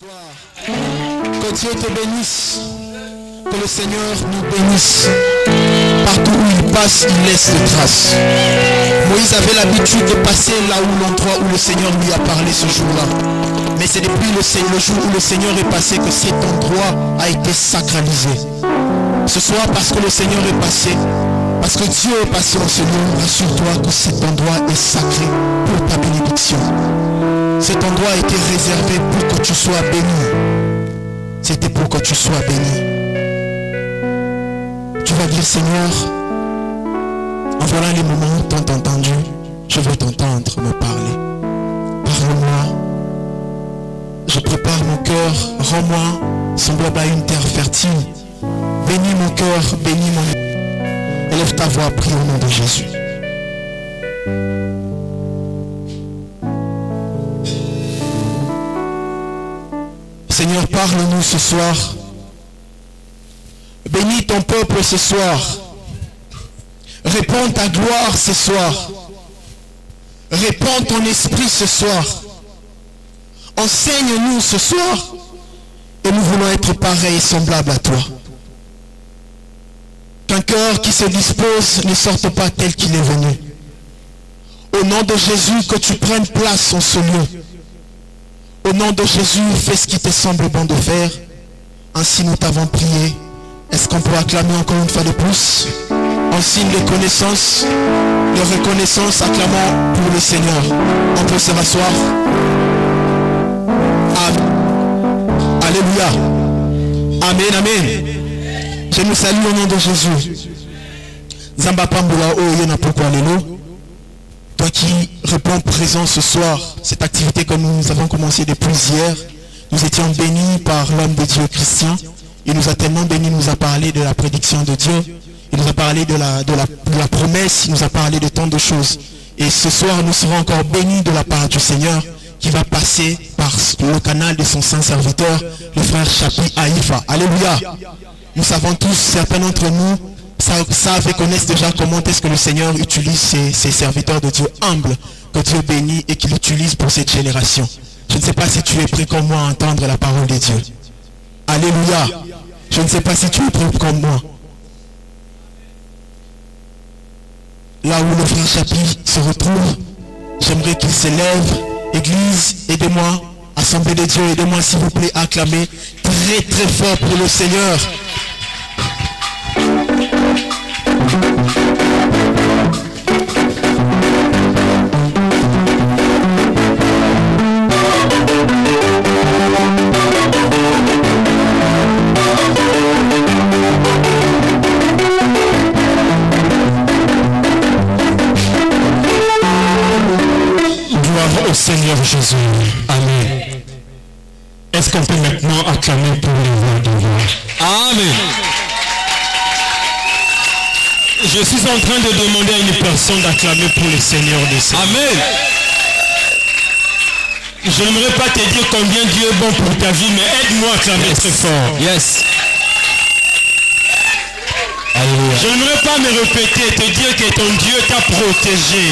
Que Dieu te bénisse, que le Seigneur nous bénisse. Partout où il passe, il laisse des traces. Moïse avait l'habitude de passer là où l'endroit où le Seigneur lui a parlé ce jour-là. Mais c'est depuis le jour où le Seigneur est passé que cet endroit a été sacralisé. Ce soir, parce que le Seigneur est passé, parce que Dieu est passé en ce lieu, rassure-toi que cet endroit est sacré pour ta bénédiction. Cet endroit a été réservé pour que tu sois béni. C'était pour que tu sois béni. Tu vas dire, Seigneur, en voilà les moments tant entendus, je veux t'entendre me parler. Parle-moi. Je prépare mon cœur, rends-moi semblable à une terre fertile. Bénis mon cœur, bénis mon... Élève ta voix, prie au nom de Jésus. Seigneur, parle-nous ce soir. Bénis ton peuple ce soir. Répands ta gloire ce soir. Répands ton esprit ce soir. Enseigne-nous ce soir. Et nous voulons être pareils et semblables à toi. Qu'un cœur qui se dispose ne sorte pas tel qu'il est venu. Au nom de Jésus, que tu prennes place en ce lieu. Au nom de Jésus, fais ce qui te semble bon de faire. Ainsi nous t'avons prié. Est-ce qu'on peut acclamer encore une fois de plus? En signe de connaissance, de reconnaissance, acclamons pour le Seigneur. On peut se rasseoir. Amen. Alléluia. Amen, amen. Je nous salue au nom de Jésus. Zamba Pambula o yena pourquoi lelo. Toi qui réponds présent ce soir, cette activité que nous avons commencé depuis hier, nous étions bénis par l'homme de Dieu Christian. Il nous a tellement bénis, il nous a parlé de la prédiction de Dieu, il nous a parlé de la promesse, il nous a parlé de tant de choses. Et ce soir, nous serons encore bénis de la part du Seigneur qui va passer par le canal de son saint serviteur, le frère Chapi Haïfa. Alléluia. Nous savons tous, certains d'entre nous, savent et connaissent déjà comment est-ce que le Seigneur utilise ses serviteurs de Dieu humbles, que Dieu bénit et qu'il utilise pour cette génération. Je ne sais pas si tu es prêt comme moi à entendre la parole de Dieu. Alléluia. Je ne sais pas si tu es prêt comme moi. Là où le frère Chapi se retrouve, j'aimerais qu'il s'élève. Église, aidez-moi. Assemblée de Dieu, aidez-moi s'il vous plaît à acclamer très très fort pour le Seigneur. Gloire au Seigneur Jésus. Amen. Est-ce qu'on peut maintenant acclamer pour les voix de voix? Amen. Je suis en train de demander à une personne d'acclamer pour le Seigneur de Seigneur. Amen. Je n'aimerais pas te dire combien Dieu est bon pour ta vie, mais aide-moi à acclamer très fort. Yes. Alléluia. Je n'aimerais pas me répéter et te dire que ton Dieu t'a protégé.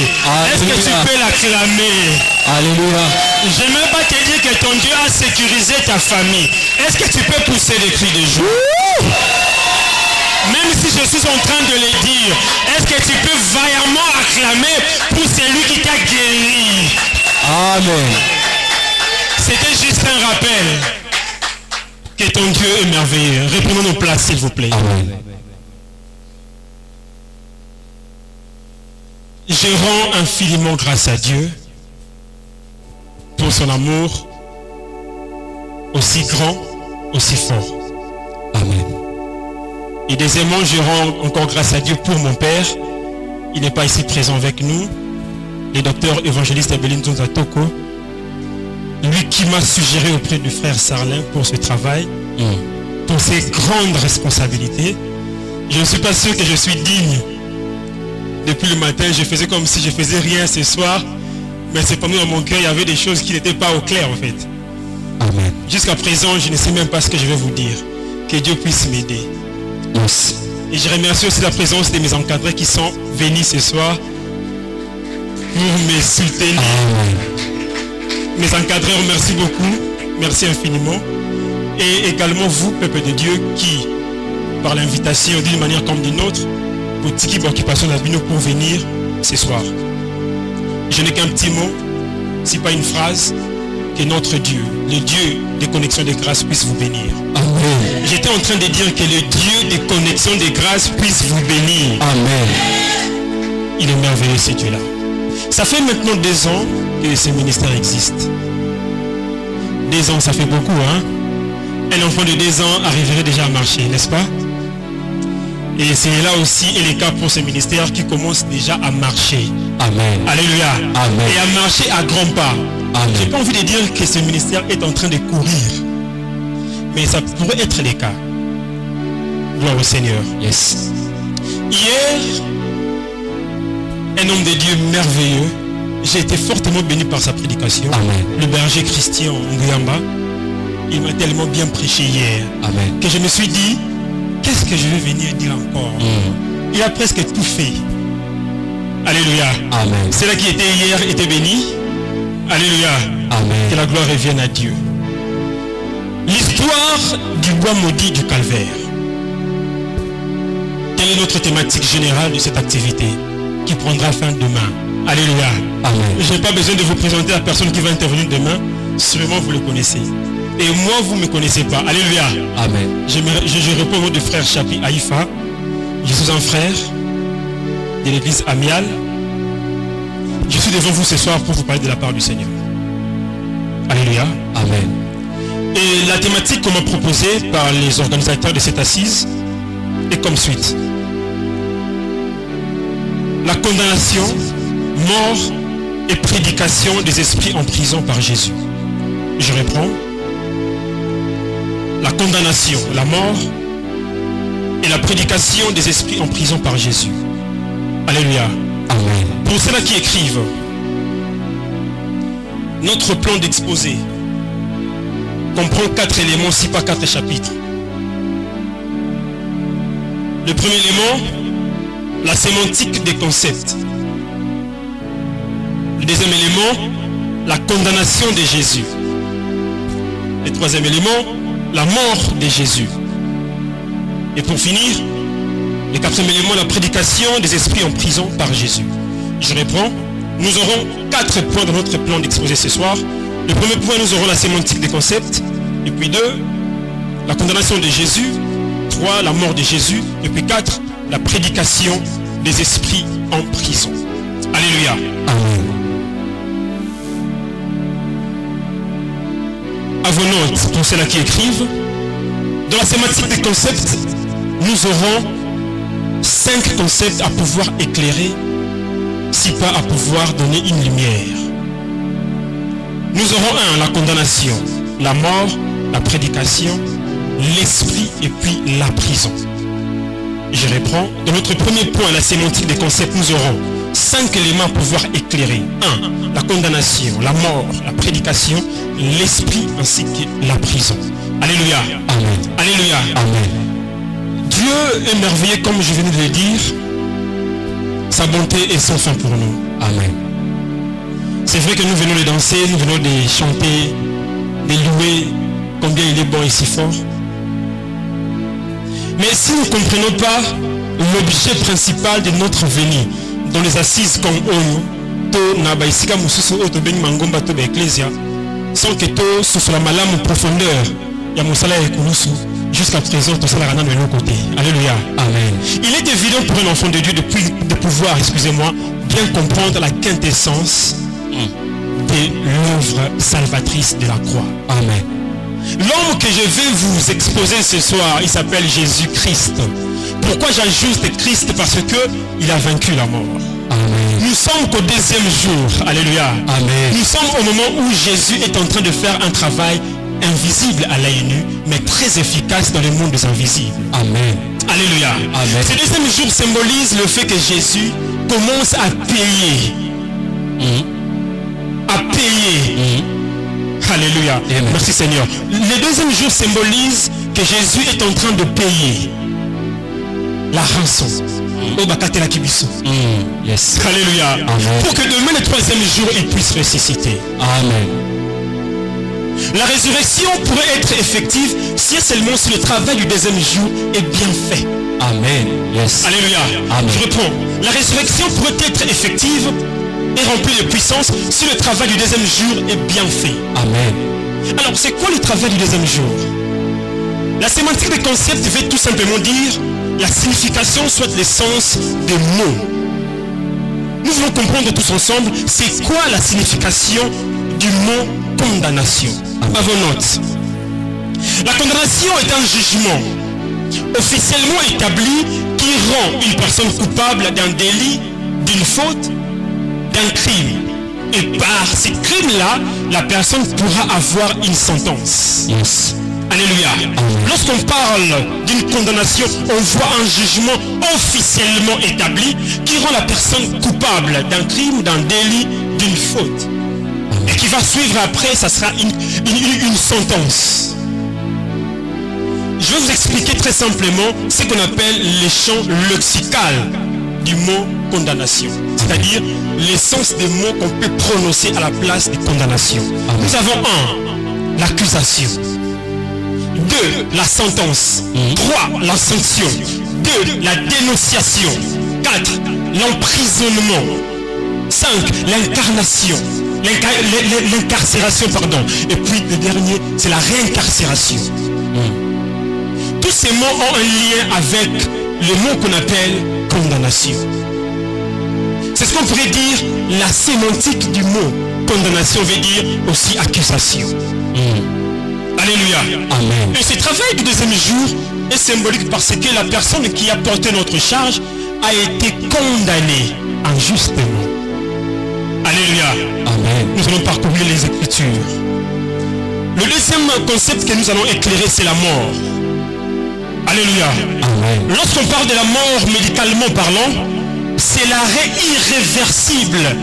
Est-ce que tu peux l'acclamer? Alléluia. Je n'aimerais pas te dire que ton Dieu a sécurisé ta famille. Est-ce que tu peux pousser les cris de joie? Même si je suis en train de le dire, est-ce que tu peux vaillamment acclamer pour celui qui t'a guéri? Amen. C'était juste un rappel que ton Dieu est merveilleux. Reprenons nos places s'il vous plaît. Amen. Je rends infiniment grâce à Dieu pour son amour aussi grand, aussi fort. Amen. Et deuxièmement, je rends encore grâce à Dieu pour mon père. Il n'est pas ici présent avec nous. Le docteur évangéliste Abelin Zonzatoko. Lui qui m'a suggéré auprès du frère Sarlin pour ce travail, pour ses grandes responsabilités. Je ne suis pas sûr que je suis digne. Depuis le matin, je faisais comme si je faisais rien ce soir. Mais cependant, dans mon cœur, il y avait des choses qui n'étaient pas au clair en fait. Amen. Jusqu'à présent, je ne sais même pas ce que je vais vous dire. Que Dieu puisse m'aider. Yes. Et je remercie aussi la présence de mes encadrés qui sont venus ce soir pour me soutenir. Mes encadreurs, merci beaucoup. merci infiniment. Et également vous, peuple de Dieu, qui, par l'invitation d'une manière comme d'une autre, pour Tiki Occupation d'Abino pour venir ce soir. Je n'ai qu'un petit mot, si pas une phrase, que notre Dieu, le Dieu des connexions de grâce puisse vous bénir. Amen. J'étais en train de dire que le Dieu des connexions de grâce puisse vous bénir. Amen. Il est merveilleux ce Dieu-là. Ça fait maintenant 2 ans que ce ministère existe. 2 ans, ça fait beaucoup, hein? Un enfant de 2 ans arriverait déjà à marcher, n'est-ce pas? Et c'est là aussi et le cas pour ce ministère qui commence déjà à marcher. Amen. Alléluia. Amen. Et à marcher à grands pas. Je n'ai pas envie de dire que ce ministère est en train de courir. Mais ça pourrait être le cas. Gloire au Seigneur. Yes. Hier, un homme de Dieu merveilleux, j'ai été fortement béni par sa prédication. Amen. Le berger Christian Nguyamba, il m'a tellement bien prêché hier. Amen. Que je me suis dit, qu'est-ce que je vais venir dire encore? Il a presque tout fait. Alléluia. Amen. Ceux-là qui étaient hier étaient bénis. Alléluia. Amen. Que la gloire revienne à Dieu. L'histoire du bois maudit du calvaire. Quelle est notre thématique générale de cette activité qui prendra fin demain? Alléluia. Amen. Je n'ai pas besoin de vous présenter la personne qui va intervenir demain. Sûrement vous le connaissez. Et moi, vous ne me connaissez pas. Alléluia. Amen. Je réponds au nom de frère Chapi Haïfa. Je suis un frère de l'église Amial. Je suis devant vous ce soir pour vous parler de la part du Seigneur. Alléluia. Amen. Et la thématique qu'on m'a proposée par les organisateurs de cette assise est comme suite. La condamnation, mort et prédication des esprits en prison par Jésus. Je reprends. La condamnation, la mort et la prédication des esprits en prison par Jésus. Alléluia. Amen. Pour ceux-là qui écrivent, notre plan d'exposé comprend 4 éléments, si pas 4 chapitres. Le premier élément, la sémantique des concepts. Le deuxième élément, la condamnation de Jésus. Le troisième élément, la mort de Jésus. Et pour finir, le quatrième élément, la prédication des esprits en prison par Jésus. Je reprends. Nous aurons 4 points dans notre plan d'exposé ce soir. Le premier point, nous aurons la sémantique des concepts. Et puis 2, la condamnation de Jésus. 3, la mort de Jésus. Et puis 4, la prédication des esprits en prison. Alléluia. Amen. À vos notes, pour ceux-là qui écrivent, dans la sémantique des concepts, nous aurons 5 concepts à pouvoir éclairer, si pas à pouvoir donner une lumière. Nous aurons 1, la condamnation, la mort, la prédication, l'esprit et puis la prison. Je reprends. Dans notre premier point, la sémantique des concepts, nous aurons 5 éléments à pouvoir éclairer. 1, la condamnation, la mort, la prédication, l'esprit ainsi que la prison. Alléluia. Amen. Alléluia. Amen. Dieu est merveilleux comme je venais de le dire. Sa bonté est sans fin pour nous. Amen. C'est vrai que nous venons de danser, nous venons de chanter, de louer combien il est bon et si fort. Mais si nous ne comprenons pas l'objet principal de notre venue dans les assises comme Oyo, to Nabaisika Mususu Oto Beni Mangomba to Ecclesia, sans que to souffle la malame en profondeur, Yamusala et Koulousu, jusqu'à présent, tout ça de l'autre côté. Alléluia. Amen. Il est évident pour un enfant de Dieu de pouvoir, excusez-moi, bien comprendre la quintessence de l'œuvre salvatrice de la croix. Amen. L'homme que je vais vous exposer ce soir, il s'appelle Jésus-Christ. Pourquoi j'ajoute Christ? Parce que il a vaincu la mort. Amen. Nous sommes qu'au 2e jour. Alléluia. Amen. Nous sommes au moment où Jésus est en train de faire un travail invisible à l'œil nu, mais très efficace dans le monde des invisibles. Amen. Alléluia. Amen. Ce 2e jour symbolise le fait que Jésus commence à payer. À payer. Alléluia. Amen. Merci Seigneur. Le 2e jour symbolise que Jésus est en train de payer la rançon. Yes. Alléluia. Amen. Pour que demain, le 3e jour, il puisse ressusciter. Amen. La résurrection pourrait être effective si seulement si le travail du deuxième jour est bien fait. Amen. Yes. Alléluia. Amen. Je reprends. La résurrection pourrait être effective et remplie de puissance si le travail du deuxième jour est bien fait. Amen. Alors, c'est quoi le travail du deuxième jour? La sémantique des concepts veut tout simplement dire la signification, soit l'essence des mots. Nous voulons comprendre tous ensemble c'est quoi la signification du mot condamnation. À vos notes. La condamnation est un jugement officiellement établi qui rend une personne coupable d'un délit, d'une faute, d'un crime. Et par ces crimes-là, la personne pourra avoir une sentence. Yes. Alléluia. Lorsqu'on parle d'une condamnation, on voit un jugement officiellement établi qui rend la personne coupable d'un crime, d'un délit, d'une faute. Et qui va suivre après, ça sera une sentence. Je vais vous expliquer très simplement ce qu'on appelle les champs lexicaux du mot condamnation. C'est-à-dire l'essence des mots qu'on peut prononcer à la place des condamnations. Nous avons 1, l'accusation. 2, la sentence. 3, la sanction. 2, la dénonciation. 4, l'emprisonnement. 5, l'incarnation. L'incarcération, pardon. Et puis le dernier, c'est la réincarcération. Tous ces mots ont un lien avec le mot qu'on appelle condamnation. C'est ce qu'on pourrait dire, la sémantique du mot condamnation veut dire aussi accusation. Alléluia. Amen. Et ce travail du deuxième jour est symbolique parce que la personne qui a porté notre charge a été condamnée injustement. Alléluia. Amen. Nous allons parcourir les Écritures. Le deuxième concept que nous allons éclairer, c'est la mort. Alléluia. Amen. Lorsqu'on parle de la mort médicalement parlant, c'est l'arrêt irréversible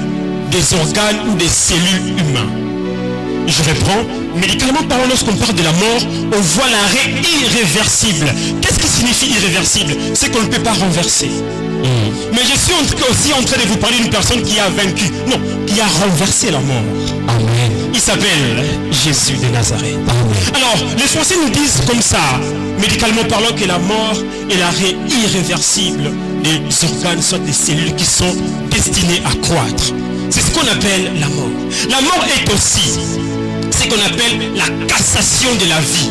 des organes ou des cellules humaines. Je reprends. Médicalement parlant, lorsqu'on parle de la mort, on voit l'arrêt irréversible. Qu'est-ce qui signifie irréversible? C'est qu'on ne peut pas renverser. Mais je suis aussi en train de vous parler d'une personne qui a vaincu, non, qui a renversé la mort. Amen. Il s'appelle Jésus de Nazareth. Amen. Alors, les Français nous disent comme ça, médicalement parlant, que la mort est l'arrêt irréversible des organes, soit des cellules qui sont destinées à croître. C'est ce qu'on appelle la mort. La mort est aussi ce qu'on appelle la cassation de la vie.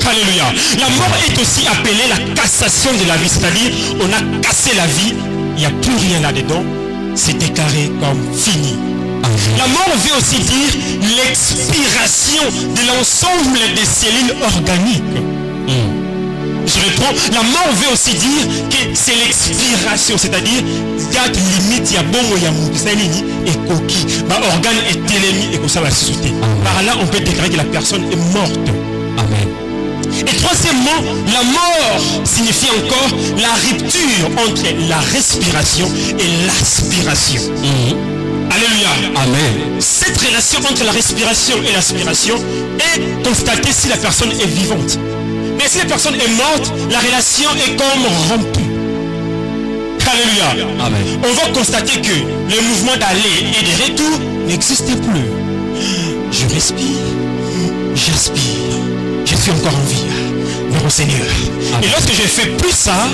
Alléluia. La mort est aussi appelée la cassation de la vie. C'est-à-dire, on a cassé la vie, il n'y a plus rien là-dedans. C'est déclaré comme fini. La mort veut aussi dire l'expiration de l'ensemble des cellules organiques. Je reprends. La mort veut aussi dire que c'est l'expiration, c'est-à-dire date limite, il y a bon, il y a moussalini et coquille. Organe est télémi et comme ça va se sauter. Par là, on peut déclarer que la personne est morte. Amen. Et troisièmement, la mort signifie encore la rupture entre la respiration et l'aspiration. Alléluia. Amen. Cette relation entre la respiration et l'aspiration est constatée si la personne est vivante. Mais si la personne est morte, la relation est comme rompue. Alléluia. Amen. On va constater que le mouvement d'aller et de retour n'existe plus. Je respire, j'aspire. Je suis encore en vie. Mon Seigneur. Amen. Et lorsque je fais plus ça,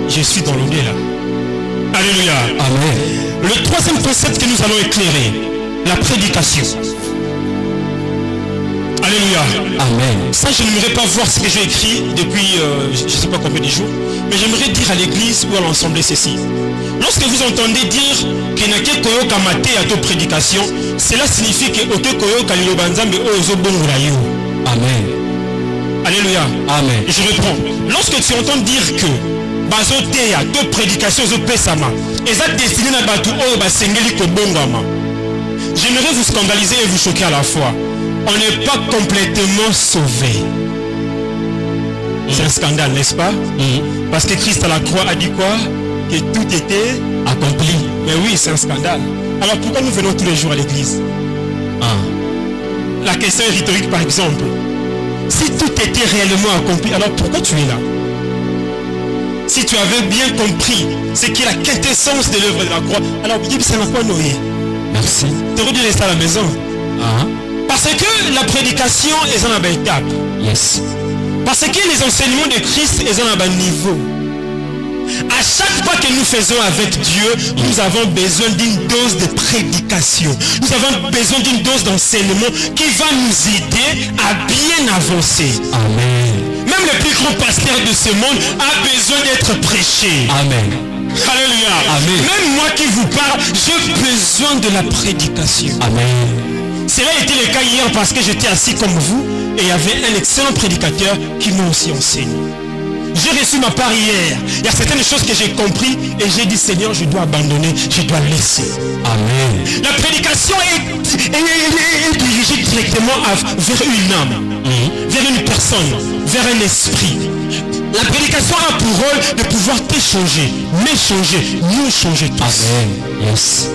je suis dans l'au-delà là. Alléluia. Amen. Le troisième concept que nous allons éclairer, la prédication. Alléluia. Amen. Ça, je n'aimerais pas voir ce que j'ai écrit depuis je ne sais pas combien de jours, mais j'aimerais dire à l'église ou à l'ensemble ceci. Lorsque vous entendez dire que nake koyoka mate à ta prédication, cela signifie que ote koyoka lilobanzambe ozo bongola yo. Amen. Alléluia. Amen. Je reprends. Lorsque tu entends dire que bazoteya to prédication zo pesama, eza destiné na batu oyo basengeli ko bongama. J'aimerais vous scandaliser et vous choquer à la fois. On n'est pas complètement sauvé. C'est un scandale, n'est-ce pas? Parce que Christ à la croix a dit quoi? Que tout était accompli. Mais oui, c'est un scandale. Alors pourquoi nous venons tous les jours à l'église? La question est rhétorique par exemple. Si tout était réellement accompli, alors pourquoi tu es là? Si tu avais bien compris ce qui est la quintessence de l'œuvre de la croix, alors ça n'a pas noyé. Merci. Tu aurais dû rester à la maison. Parce que la prédication est en étape. Yes. Parce que les enseignements de Christ sont en niveau. À chaque pas que nous faisons avec Dieu, nous avons besoin d'une dose de prédication. Nous avons besoin d'une dose d'enseignement qui va nous aider à bien avancer. Amen. Même le plus grand pasteur de ce monde a besoin d'être prêché. Amen. Alléluia. Amen. Même moi qui vous parle, j'ai besoin de la prédication. Amen. Cela a été le cas hier parce que j'étais assis comme vous et il y avait un excellent prédicateur qui m'a aussi enseigné. J'ai reçu ma part hier. Il y a certaines choses que j'ai compris et j'ai dit Seigneur, je dois abandonner, je dois laisser. Amen. La prédication est dirigée directement vers une âme, vers une personne, vers un esprit. La prédication a pour rôle de pouvoir t'échanger, m'échanger, nous changer tous. Amen. Yes.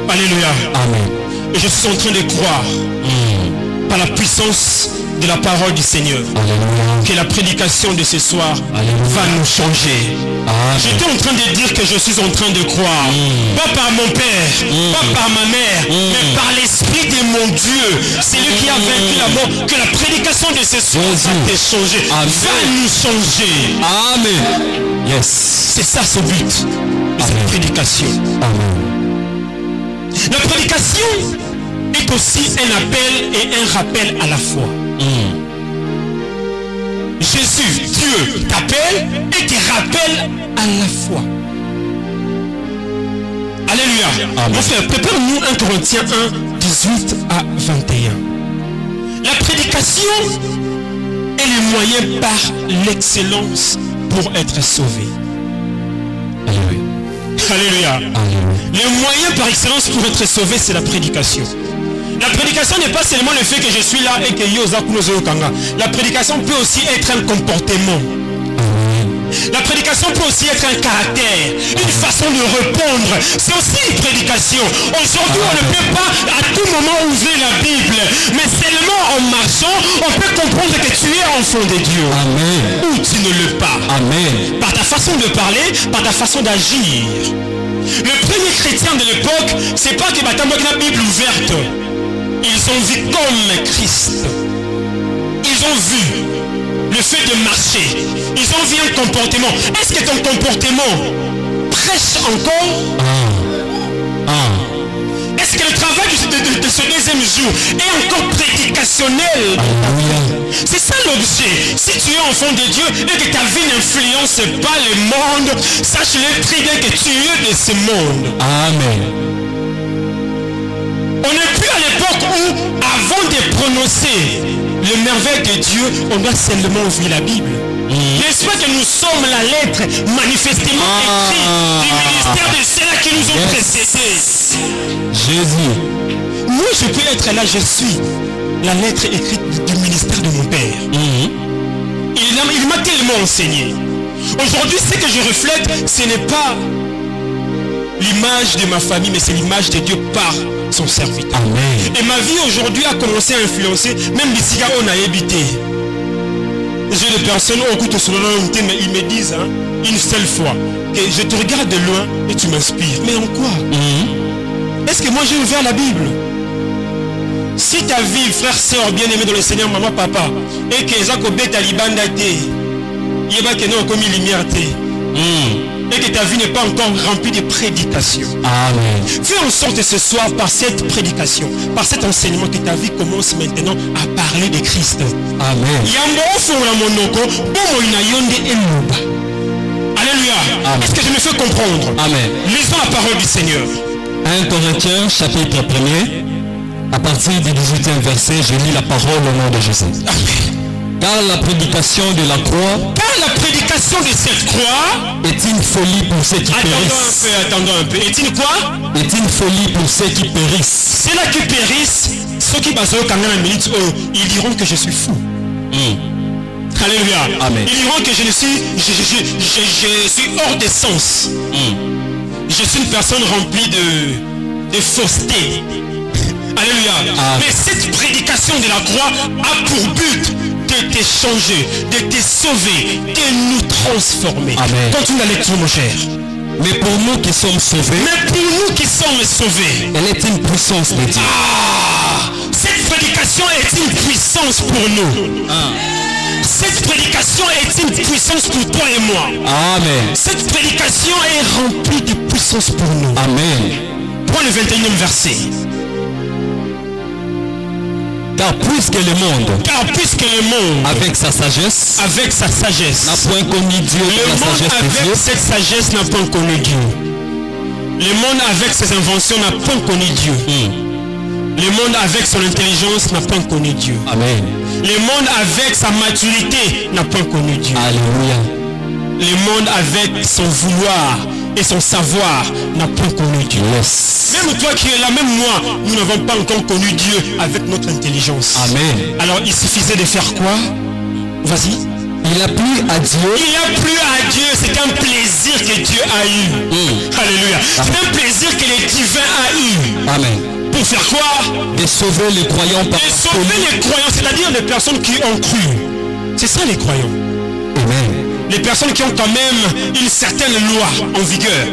Alléluia. Amen. Et je suis en train de croire par la puissance de la parole du Seigneur. Alléluia. Que la prédication de ce soir Alléluia. va nous changer. Amen. J'étais en train de dire que je suis en train de croire. Pas par mon père, pas par ma mère, mais par l'esprit de mon Dieu. C'est lui qui a vaincu la mort. Que la prédication de ce soir va te changer. Amen. Va nous changer. Amen. Yes. C'est ça ce but de cette prédication. Amen. La prédication est aussi un appel et un rappel à la fois. Jésus, Dieu, t'appelle et te rappelle à la fois. Alléluia. Mon frère, prépare-nous 1 Corinthiens 1, 18 à 21. La prédication est le moyen par l'excellence pour être sauvé. Alléluia. Alléluia. Alléluia. Le moyen par excellence pour être sauvé, c'est la prédication. La prédication n'est pas seulement le fait que je suis là et que Yosa Kunozo Kanga. La prédication peut aussi être un comportement. La prédication peut aussi être un caractère, une façon de répondre. C'est aussi une prédication. Aujourd'hui, on ne peut pas à tout moment ouvrir la Bible, mais seulement en marchant, on peut comprendre que tu es enfant de Dieu. Amen. Ou tu ne l'es pas. Amen. Par ta façon de parler, par ta façon d'agir. Le premier chrétien de l'époque, c'est pas que la Bible ouverte. Ils ont vu comme Christ. Ils ont vu le fait de marcher. Ils ont vu un comportement. Est-ce que ton comportement prêche encore? Est-ce que le travail de ce deuxième jour est encore prédicationnel? C'est ça l'objet. Si tu es enfant de Dieu et que ta vie n'influence pas le monde, sache-le très bien que tu es de ce monde. Amen. On n'est plus à l'époque où, avant de prononcer le merveille de Dieu, on doit seulement ouvrir la Bible. N'est-ce pas que nous sommes la lettre manifestement écrite du ministère de ceux qui nous ont précédés? Jésus. Moi, je peux être là, je suis la lettre écrite du ministère de mon Père. Il m'a tellement enseigné. Aujourd'hui, ce que je reflète, ce n'est pas l'image de ma famille, mais c'est l'image de Dieu par son serviteur. Amen. Et ma vie aujourd'hui a commencé à influencer, même les gars on a habité. J'ai des personnes mais ils me disent une seule fois que je te regarde de loin et tu m'inspires. Mais en quoi? Est-ce que moi j'ai ouvert la Bible? Si ta vie, frère, sœur, bien-aimé dans le Seigneur, maman, papa, et que Zakobe Talibanda te, yeba que non comme lumière te, et que ta vie n'est pas encore remplie de prédication. Amen. Fais en sorte ce soir, par cette prédication, par cet enseignement, que ta vie commence maintenant à parler de Christ. Amen. Alléluia. Est-ce que je me fais comprendre? Amen. Lisons la parole du Seigneur. 1 Corinthiens chapitre 1er, à partir du 18e verset, je lis la parole au nom de Jésus. Amen. Car la prédication de la croix, de cette croix est une folie pour ceux qui périssent. Attendons un peu. Est une quoi? Est une folie pour ceux qui périssent. C'est là qui périssent. Ceux qui basent au Kangana minute, ils diront que je suis fou. Alléluia. Amen. Ils diront que je suis hors de sens. Je suis une personne remplie de fausseté. Alléluia. Amen. Mais cette prédication de la croix a pour but de te changer, de te sauver, de nous transformer. Amen. Continue la lecture, mon cher. Mais pour nous qui sommes sauvés, elle est une puissance de Dieu. puissance pour nous. Cette prédication est une puissance pour toi et moi. Amen. Cette prédication est remplie de puissance pour nous. Amen. Prends le 21e verset. Car puisque le monde, avec sa sagesse, n'a point connu Dieu, le la monde sagesse de avec Dieu, cette sagesse n'a pas connu Dieu. Le monde avec ses inventions n'a pas connu Dieu. Le monde avec son intelligence n'a pas connu Dieu. Amen. Le monde avec sa maturité n'a pas connu Dieu. Alléluia. Le monde avec son vouloir et son savoir n'a pas connu Dieu. Yes. Même toi qui es là, même moi, nous n'avons pas encore connu Dieu avec notre intelligence. Amen. Alors il suffisait de faire quoi? Vas-y. Il a plu à Dieu. Il a plu à Dieu. C'est un plaisir que Dieu a eu. Alléluia. C'est un plaisir que le divin a eu. Amen. Pour faire quoi? De sauver les croyants par De sauver les croyants, c'est-à-dire les personnes qui ont cru. C'est ça les croyants. Amen. Les personnes qui ont quand même une certaine loi en vigueur.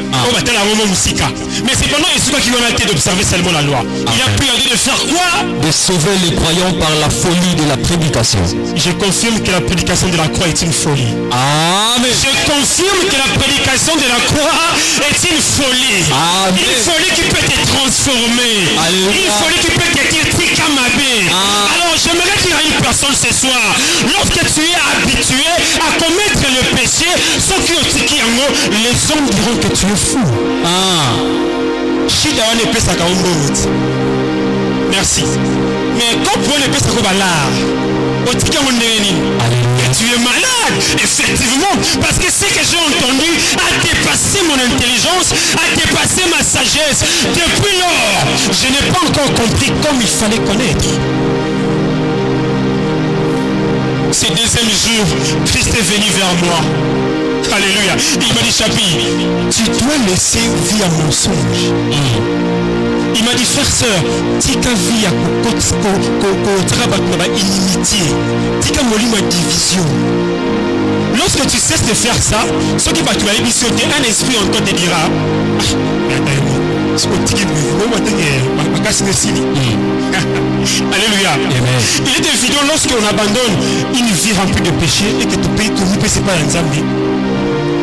Mais cependant, il n'est pas qui va arrêter d'observer seulement la loi. Il a pu de faire quoi? De sauver les croyants par la folie de la prédication. Je confirme que la prédication de la croix est une folie. Amen. Je confirme que la prédication de la croix est une folie. Amen. Une folie qui peut te transformer. Alléluia. Une folie qui peut te dire Tikamabé. Alors j'aimerais dire à une personne ce soir, lorsque tu es habitué à commettre le péché, ceux qui ont tiki yango, les hommes diront que tu es fou. Merci. Mais quand pour les péchés tu es malade, effectivement, parce que ce que j'ai entendu a dépassé mon intelligence, a dépassé ma sagesse. Depuis lors, je n'ai pas encore compris comme il fallait connaître. Ce deuxième jour, Christ est venu vers moi. Alléluia. Il m'a dit, Chapi, tu dois laisser vie à mensonge. Il m'a dit, frère, sœur, tika vie à inimitié, tika molima division. Lorsque tu cesses de faire ça, ce qui va te dire, un esprit en toi te dira, alléluia. Il est évident lorsqu'on abandonne une vie remplie de péché et que tu payes tout, ne c'est pas un zambi.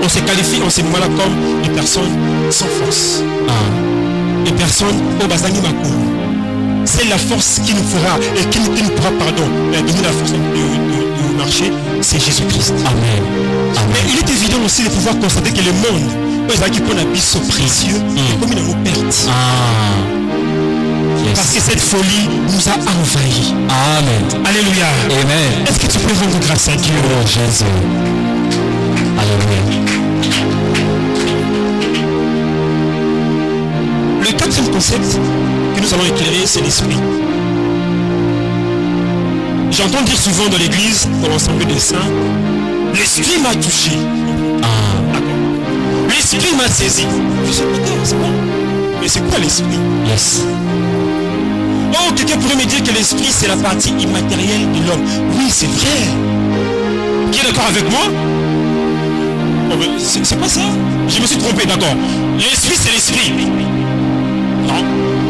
On se qualifie en ce moment-là comme des personnes sans force. Les personnes au Bazani Makou. C'est la force qui nous fera et qui nous pourra, donner la force de marcher, c'est Jésus-Christ. Amen. Mais il est évident aussi de pouvoir constater que le monde, qui prend un biseau précieux, comme il a nos pertes. Parce que cette folie nous a envahis. Amen. Alléluia. Amen. Est-ce que tu peux rendre grâce à Dieu? Oh Jésus. Alléluia. Le quatrième concept que nous allons éclairer, c'est l'esprit. J'entends dire souvent dans l'église, dans l'ensemble des saints, l'esprit m'a touché. D'accord. L'esprit m'a saisi. Je sais pas, c'est bon. Mais c'est quoi l'esprit? Yes. Oh, quelqu'un pourrait me dire que l'esprit, c'est la partie immatérielle de l'homme. Oui, c'est vrai. Qui est d'accord avec moi? C'est pas ça. Je me suis trompé, d'accord. L'esprit, c'est l'esprit. Non?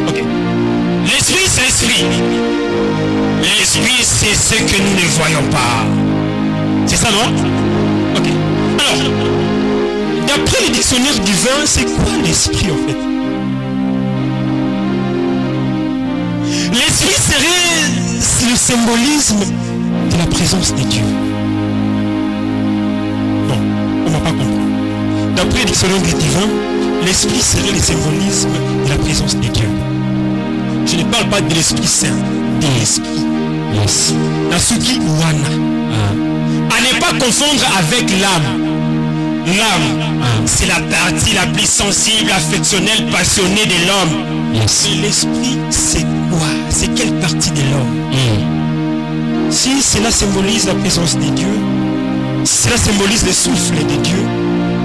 Ok. L'esprit, c'est l'esprit. L'esprit, c'est ce que nous ne voyons pas. C'est ça, non? Ok. Alors, d'après le dictionnaire divin, c'est quoi l'esprit, en fait? L'esprit serait le symbolisme de la présence de Dieu. Non, on ne m'a pas compris. D'après le dictionnaire divin, l'esprit serait le symbolisme de la présence de Dieu. Je ne parle pas de l'esprit saint, de l'esprit. Yes. Nasuki Wana. À ne pas confondre avec l'âme. L'âme, c'est la partie la plus sensible, affectionnelle, passionnée de l'homme. Yes. Et l'esprit, c'est quoi? C'est quelle partie de l'homme? Si cela symbolise la présence de Dieu, cela symbolise le souffle de Dieu,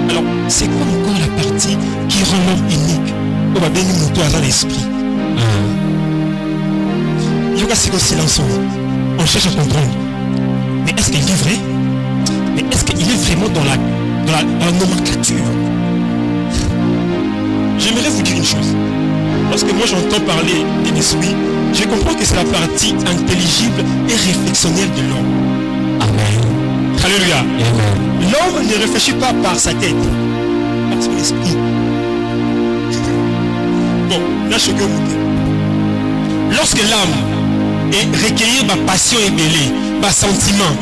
alors c'est quoi encore la partie qui rend l'homme unique? On va bénir mon toit dans l'esprit. Il y a aussi silence. On cherche à comprendre. Mais est-ce qu'il est vrai? Mais est-ce qu'il est vraiment dans la nomenclature? J'aimerais vous dire une chose. lorsque moi j'entends parler de l'esprit, je comprends que c'est la partie intelligible et réflexionnelle de l'homme. Amen. Alléluia. Amen. L'homme ne réfléchit pas par sa tête, par son esprit. Bon, là je vous lorsque l'âme est recueillie par passion et mêlée, par sentiment,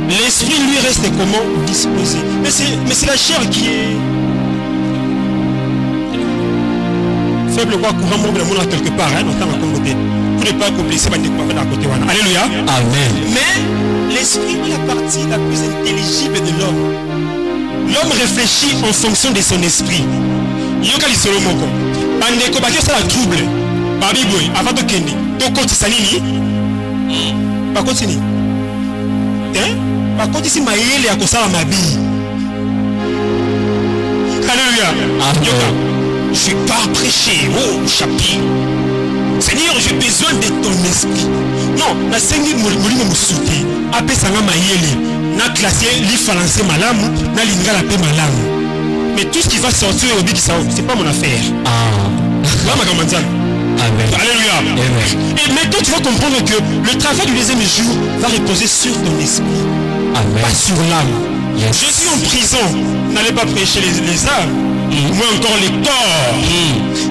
l'esprit lui reste comment disposé. Mais c'est la chair qui est faible quoi courant mobile mon quelque part hein dans le côté pour ne pas complicer par des quoi à côté wana. Alléluia. Amen. Mais l'esprit est la partie la plus intelligible de l'homme. L'homme réfléchit en fonction de son esprit. Yoka li solo moko. Bande ko bakio ça la trouble. Babi boy avant de kende. To koti sanini. Ba continue. Hein? Par contre ici maïle ya kosala mabi. Alléluia. Amen. Je pars prêcher. Oh, chapitre. Seigneur, j'ai besoin de ton esprit. Non, la Seigneur m'a moussoute. Après ça m'a maïle. Na classé li falancé malamu, na lingala pe malamu. Mais tout ce qui va sortir au big sao, c'est pas mon affaire. Là ma gamanzana. Amen. Alléluia. Amen. Et maintenant tu vas comprendre que le travail du deuxième jour va reposer sur ton esprit. Amen. Pas sur l'âme. Yes. Jésus en prison n'allait pas prêcher les âmes, ou encore les corps.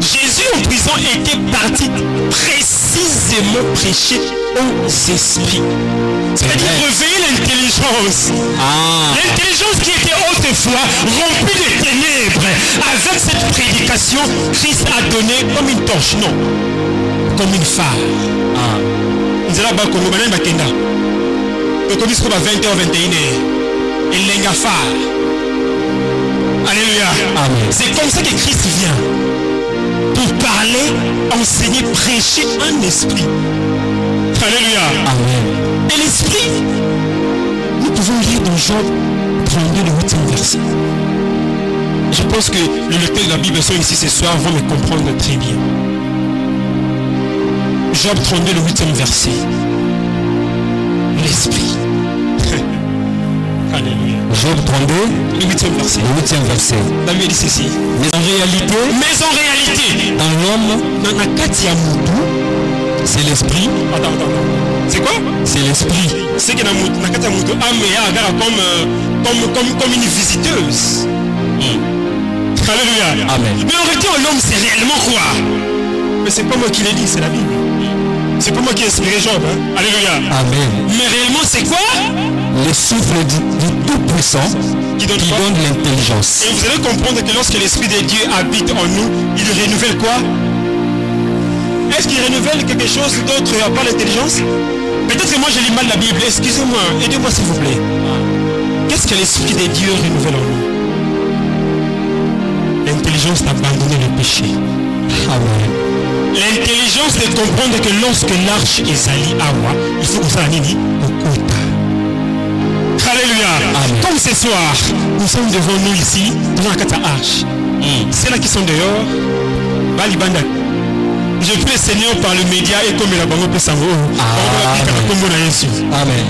Jésus en prison était parti précisément prêcher aux esprits. C'est-à-dire réveiller l'intelligence. L'intelligence qui était autrefois remplie de ténèbres. Avec cette prédication, Christ a donné comme une torche, non, comme une phare. Nous allons à Congo, nous Bakenda. Le commis se trouve à 20h, 21h. Et l'enga phare. Alléluia. Amen. C'est comme ça que Christ vient. Pour parler, enseigner, prêcher un esprit. Alléluia. Amen. Et l'esprit, nous pouvons lire dans Job 32, le 8e verset. Je pense que le lecteur de la Bible sont ici ce soir vont me comprendre très bien. Job 32, le 8e verset. L'esprit. Alléluia. Job 32, le 8e verset. Le 8e verset. David dit ceci. Mais en réalité, dans l'homme, c'est l'esprit. Attends. C'est quoi? C'est l'esprit. C'est que comme une visiteuse. Alléluia. Amen. Mais en réalité, l'homme, c'est réellement quoi? Mais c'est pas moi qui l'ai dit, c'est la Bible. C'est pas moi qui ai inspiré Job. Hein? Alléluia. Amen. Mais réellement, c'est quoi? Le souffle du Tout-Puissant qui donne l'intelligence. Et vous allez comprendre que lorsque l'Esprit de Dieu habite en nous, il renouvelle quoi? Est-ce qu'il renouvelle quelque chose d'autre à part l'intelligence? Peut-être que moi je lis mal la Bible. Excusez-moi, aidez-moi s'il vous plaît. Qu'est-ce que l'Esprit de Dieu renouvelle en nous? L'intelligence d'abandonner le péché. Amen. L'intelligence de comprendre que lorsque l'arche est sali à moi, il faut que ça nini au côté. Alléluia. Amen. Comme ce soir, nous sommes devant nous ici, dans la arche. C'est là qui sont dehors. Balibanda. Je prie le Seigneur par le média et comme il a bango pour sango. Amen.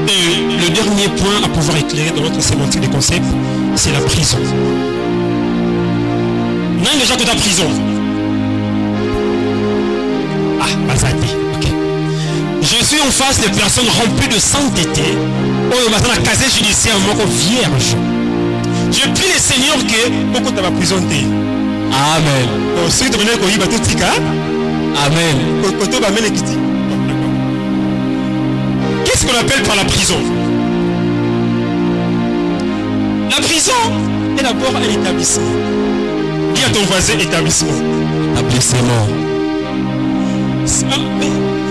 Et le dernier point à pouvoir éclairer dans notre sémantique des concepts, c'est la prison. Non, déjà que ta prison. Bazati. Ok. Je suis en face de personnes remplies de sainteté. Oh, maintenant la casier judiciaire moko vierge. Je prie le Seigneur que beaucoup de ma prison. Amen. Amen. Qu'est-ce qu'on appelle par la prison? La prison est d'abord un établissement. Dis à ton voisin établissement. Établissement.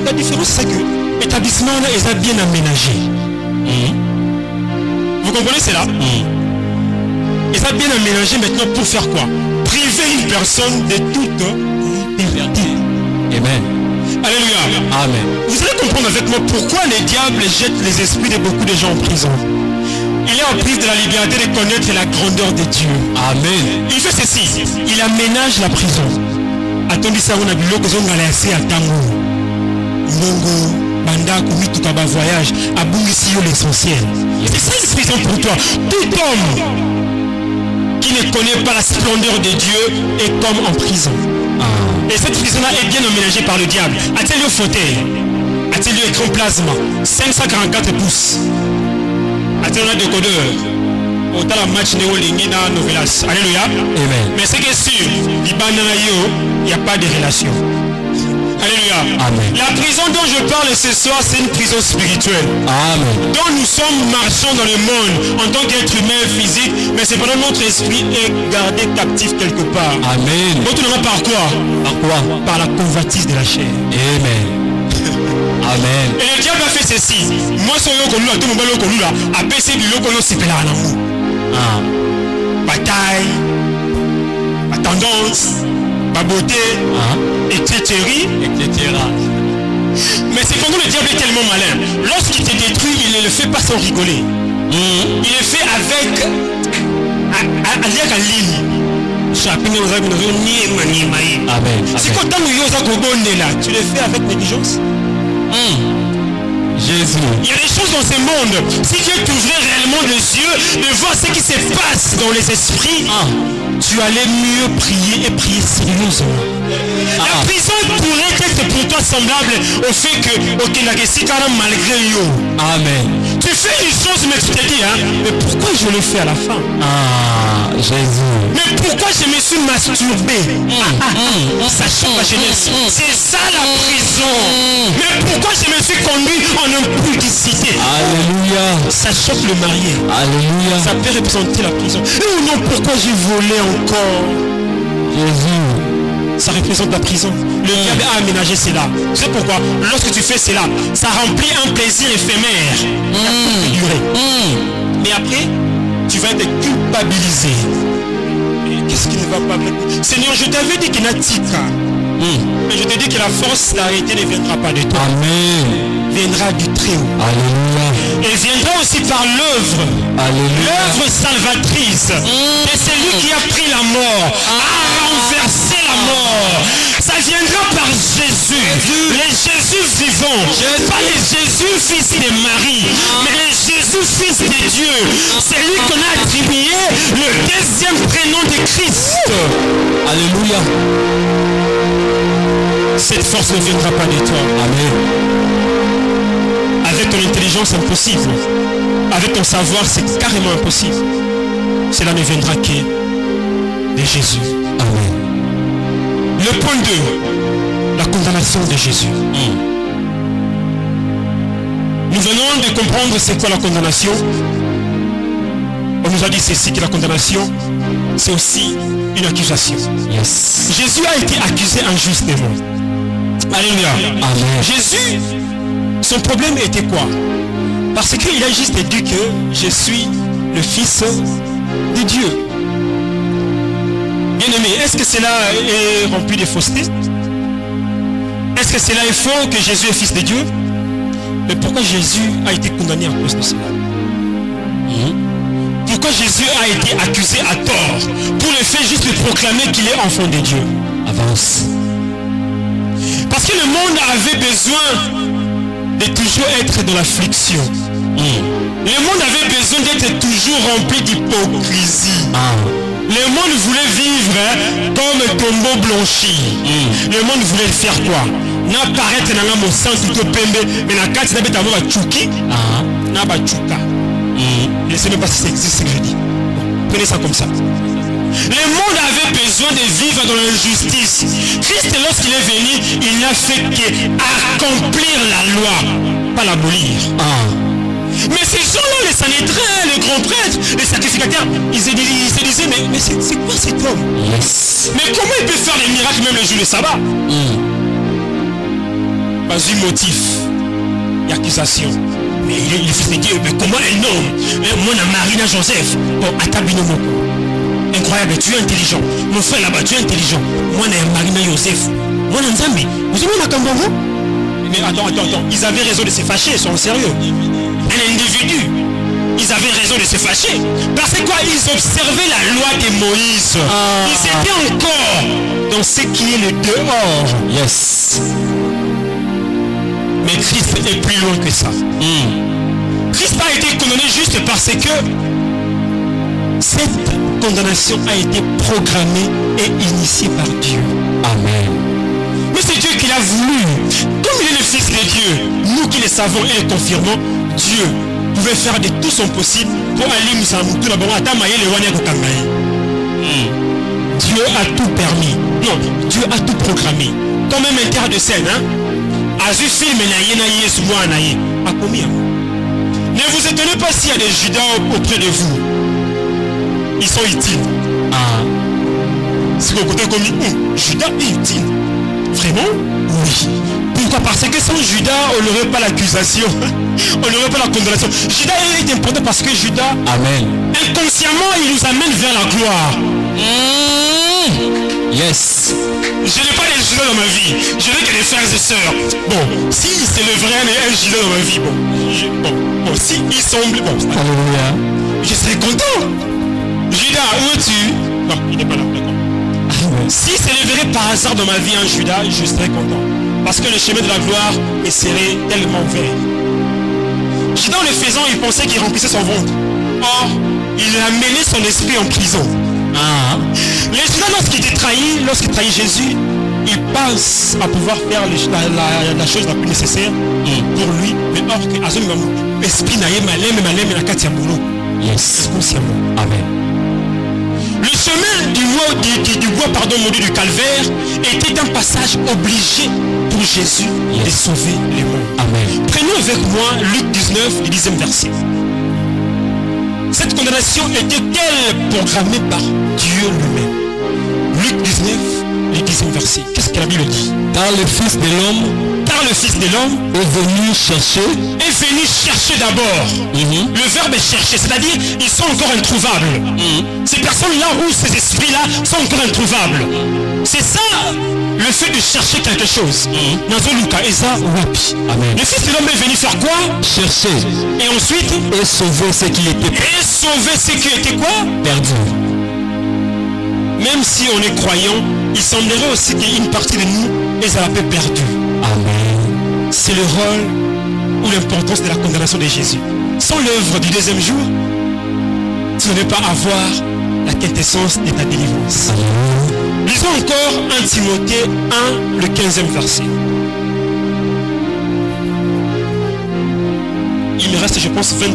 La différence c'est que l'établissement est bien aménagé. Vous comprenez cela? Il est bien aménagé maintenant pour faire quoi? Priver une personne de toute liberté. Amen. Alléluia. Amen. Vous allez comprendre avec moi pourquoi les diables jettent les esprits de beaucoup de gens en prison. Il est en prise de la liberté de connaître la grandeur de Dieu. Amen. Il fait ceci. Il aménage la prison. Attendez ça, on a vu l'occasion d'aller assez à Tango. Mongo, Banda, Koumitoukaba voyage, à Boumisio l'essentiel. C'est ça une prison pour toi. Tout homme qui qui ne connaît pas la splendeur de Dieu est comme en prison. Et cette prison-là est bien aménagée par le diable. A-t-il le fauteuil? A-t-il le écran plasma 544 pouces? A-t-il un décodeur? Autant la match néo-lingina novelas. Alléluia. Amen. Mais c'est que sûr, il n'y a pas de relation. Alléluia. Amen. La prison dont je parle ce soir, c'est une prison spirituelle. Amen. Donc nous sommes marchants dans le monde en tant qu'être humain physique, mais cependant notre esprit est gardé captif quelque part. Amen. Donc tu n'auras par quoi? Par quoi? Par la convoitise de la chair. Amen. Amen. Et le diable a fait ceci. Moi, son lot qu'on tout le monde a baissé du lot qu'on s'est fait là. Bataille, la tendance, la beauté, etc. Mais c'est quand le diable est tellement malin. Lorsqu'il te détruit, il ne le fait pas sans rigoler. Il le fait avec à ligne. C'est quand tu le fais avec négligence. Jésus. Il y a des choses dans ce monde. Si Dieu t'ouvrait réellement les yeux de voir ce qui se passe dans les esprits, tu allais mieux prier et prier sérieusement. La prison pourrait être pour toi semblable au fait que malgré yo. Amen. Tu fais une chose mais tu te dis mais pourquoi je le fais à la fin? Jésus. Mais pourquoi je me suis masturbé? Ça change ma jeunesse. C'est ça la prison. Mais pourquoi je me suis conduit en impudicité? Alléluia. Ça choque le marié. Alléluia. Ça peut représenter la prison. Ou non, pourquoi j'ai volé encore? Jésus. Ça représente la prison. Le diable a aménagé cela. C'est pourquoi, lorsque tu fais cela, ça remplit un plaisir éphémère. Mais après, tu vas être culpabilisé. Qu'est-ce qui ne va pas? Seigneur, je t'avais dit qu'il n'a tika. Mais je te dis que la force d'arrêter ne viendra pas de toi. Amen. Viendra du Très-Haut. Alléluia. Et viendra aussi par l'œuvre. L'œuvre salvatrice. Et c'est lui qui a pris la mort, a renversé la mort. Ça viendra par Jésus. Le Jésus vivant. Pas le Jésus fils de Marie, mais le Jésus fils de Dieu. C'est lui qu'on a attribué le deuxième prénom de Christ. Alléluia. Cette force ne viendra pas de toi. Amen. Avec ton intelligence, impossible. Avec ton savoir, c'est carrément impossible. Cela ne viendra que de Jésus. Amen. Le point 2, la condamnation de Jésus. Nous venons de comprendre c'est quoi la condamnation. On nous a dit ceci, que la condamnation, c'est aussi une accusation. Yes. Jésus a été accusé injustement. Alléluia. Amen. Jésus, son problème était quoi? Parce qu'il a juste dit que je suis le fils de Dieu. Bien aimé, est-ce que cela est rempli de fausseté? Est-ce que cela est faux que Jésus est fils de Dieu? Mais pourquoi Jésus a été condamné à cause de cela? Pourquoi Jésus a été accusé à tort? Pour le fait juste de proclamer qu'il est enfant de Dieu. Avance. Parce que le monde avait besoin de toujours être dans l'affliction. Le monde avait besoin d'être toujours rempli d'hypocrisie. Le monde voulait vivre comme tombeau blanchi. Le monde voulait faire quoi? N'apparaître dans la sang tout au pembe, mais la carte n'a pas de tchouki. N'a pas tchouka. Je ne sais même pas si ça existe ce que je dis. Prenez ça comme ça. Le monde avait besoin de vivre dans l'injustice. Christ, lorsqu'il est venu, il n'a fait qu'accomplir la loi, pas l'abolir. Mais ces gens-là, les Sanhédrins, les grands prêtres, les sacrificateurs, ils se disaient, mais c'est quoi cet homme? Mais comment il peut faire des miracles même le jour du sabbat? Pas un motif d'accusation. Mais il est fils de Dieu, mais comment un homme? Moi, Marina Joseph, incroyable, tu es intelligent. Mon frère là-bas, tu es intelligent. Moi, Marina Joseph. Moi, Nzambi. Vous avez un Kambango? Mais attends. Ils avaient raison de se fâcher, ils sont sérieux. Un individu, ils avaient raison de se fâcher. Parce que quoi? Ils observaient la loi de Moïse. Ils étaient encore dans ce qui est le dehors. Yes. Mais Christ est plus loin que ça. Christ a été condamné juste parce que Cette condamnation a été programmée et initiée par Dieu. Amen. Mais c'est Dieu qui l'a voulu. Comme il est le Fils de Dieu, nous qui le savons et le confirmons, Dieu pouvait faire de tout son possible pour aller nous Dieu a tout permis. Non, Dieu a tout programmé. Quand même un terre de scène, hein? Ne vous étonnez pas s'il y a des Judas auprès de vous. Ils sont utiles. Ah. Si vous écoutez comme Judas est utile. Vraiment? Oui. Pourquoi? Parce que sans Judas, on n'aurait pas l'accusation. On n'aurait pas la condamnation. Judas est important parce que Judas, amen, inconsciemment, il nous amène vers la gloire. Yes. Je n'ai pas les Judas dans ma vie. Je n'ai que les frères et sœurs. Bon, si c'est le vrai un Judas dans ma vie, bon, si il semble, bon, alléluia, je serais content. Judas, où es-tu? Non, il n'est pas là, d'accord. Si c'est le vrai par hasard dans ma vie un Judas, je serais content. Parce que le chemin de la gloire me serait tellement vert. Judas, en le faisant, il pensait qu'il remplissait son ventre. Or, il a mené son esprit en prison. Ah. Le Judas, lorsqu'il trahit Jésus, il pense à pouvoir faire la chose la plus nécessaire pour lui. Mais or, l'esprit n'a pas malem la katiamboulou. Yes. Consciemment. Amen. Le chemin du bois maudit du calvaire était un passage obligé pour Jésus de sauver les mondes. Amen. Prenons avec moi Luc 19, le 10e verset. Cette condamnation était-elle programmée par Dieu lui-même? Luc 19, le 10e verset. Qu'est-ce que la Bible dit? Car le Fils de l'homme est venu chercher d'abord. Le verbe est chercher, c'est-à-dire ils sont encore introuvables. Ces personnes-là ou ces esprits-là sont encore introuvables. C'est ça le fait de chercher quelque chose. Le Fils de l'homme est venu faire quoi? Chercher. Et ensuite? Et sauver ce qui était perdu. Et sauver ce qui était quoi? Perdu. Même si on est croyant, il semblerait aussi qu'une partie de nous est à la paix perdue. Amen. C'est le rôle ou l'importance de la condamnation de Jésus. Sans l'œuvre du deuxième jour, tu ne veux pas avoir la quintessence de ta délivrance. Amen. Lisons encore 1 Timothée 1, le 15e verset. Il me reste, je pense, 20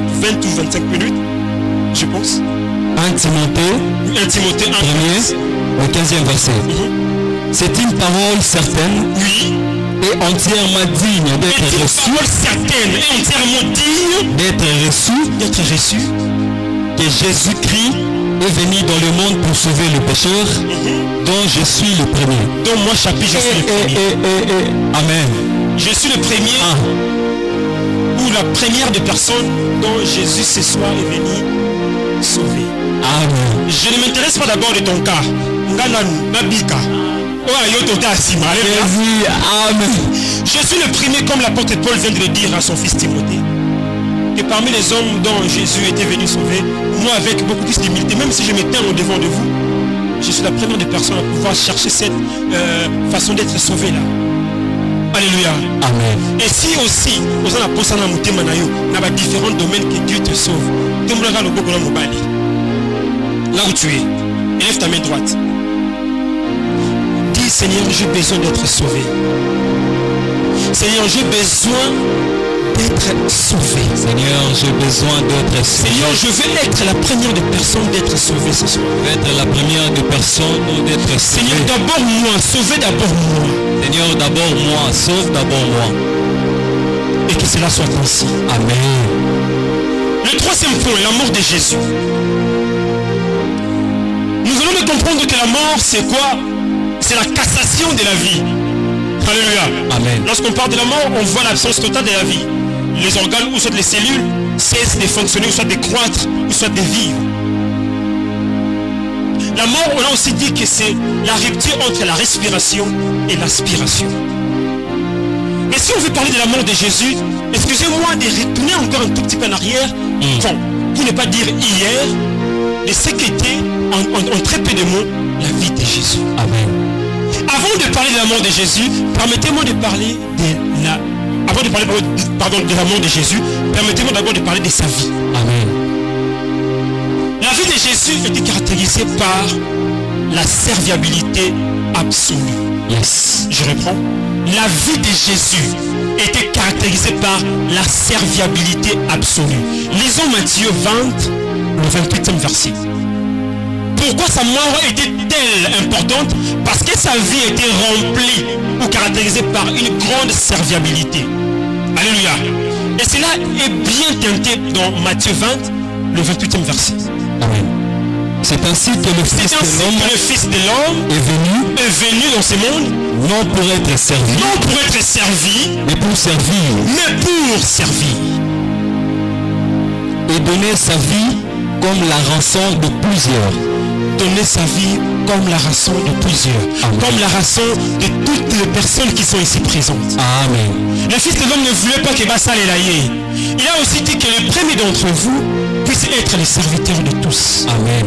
ou 25 minutes. Je pense. 1 Timothée 1, le 15e verset. C'est une parole certaine, oui, et entièrement digne d'être reçue. Une parole certaine et entièrement digne d'être reçue, que Jésus-Christ est venu dans le monde pour sauver le pécheur, dont je suis le premier. Donc moi, chapitre, je suis le premier. Amen. Je suis le premier, ou la première des personnes dont Jésus ce soir est venu sauver. Amen. Je ne m'intéresse pas d'abord de ton cas. Amen. Je suis le premier, comme l'apôtre Paul vient de le dire à son fils Timothée, que parmi les hommes dont Jésus était venu sauver, moi avec beaucoup plus d'humilité, même si je m'éteins au devant de vous, je suis la première des personnes à pouvoir chercher cette façon d'être sauvé là. Alléluia. Amen. Et si aussi, vous avez différents domaines que Dieu te sauve, là où tu es, élève ta main droite. Dis, Seigneur, j'ai besoin d'être sauvé. Seigneur, j'ai besoin d'être sauvé. Seigneur, j'ai besoin d'être sauvé. Seigneur, je veux être la première des personnes d'être sauvé ce soir. Être la première des personnes d'être sauvé. Seigneur, d'abord moi, sauve d'abord moi. Seigneur, d'abord moi, sauve d'abord moi. Et que cela soit ainsi. Amen. Le troisième point, la mort de Jésus. Nous allons comprendre que la mort, c'est quoi? C'est la cassation de la vie. Alléluia. Amen. Lorsqu'on parle de la mort, on voit l'absence totale de la vie. Les organes ou soit les cellules cessent de fonctionner, ou soit de croître, ou soit de vivre. La mort, on a aussi dit que c'est la rupture entre la respiration et l'aspiration. Mais si on veut parler de la mort de Jésus, excusez-moi de retourner encore un tout petit peu en arrière, bon, pour ne pas dire hier, de ce qu'était en très peu de mots la vie de Jésus. Amen. Avant de parler de la mort de Jésus, permettez-moi de parler de la... Avant de parler de la mort de Jésus, permettez-moi d'abord de parler de sa vie. Amen. La vie de Jésus était caractérisée par la serviabilité absolue. Yes. Je reprends. La vie de Jésus était caractérisée par la serviabilité absolue. Lisons Matthieu 20, le 28e verset. Pourquoi sa mort était-elle importante? Parce que sa vie était remplie ou caractérisée par une grande serviabilité. Alléluia. Et cela est bien teinté dans Matthieu 20, le 28e verset. Amen. C'est ainsi que le Fils de l'homme est venu dans ce monde, non pour être servi, mais pour servir. Et donner sa vie comme la rançon de plusieurs. Donner sa vie comme la rançon de plusieurs. Amen. Comme la rançon de toutes les personnes qui sont ici présentes. Amen. Le Fils de l'homme ne voulait pas que Bassal et Laïe. Il a aussi dit que les premiers d'entre vous puissent être les serviteurs de tous. Amen.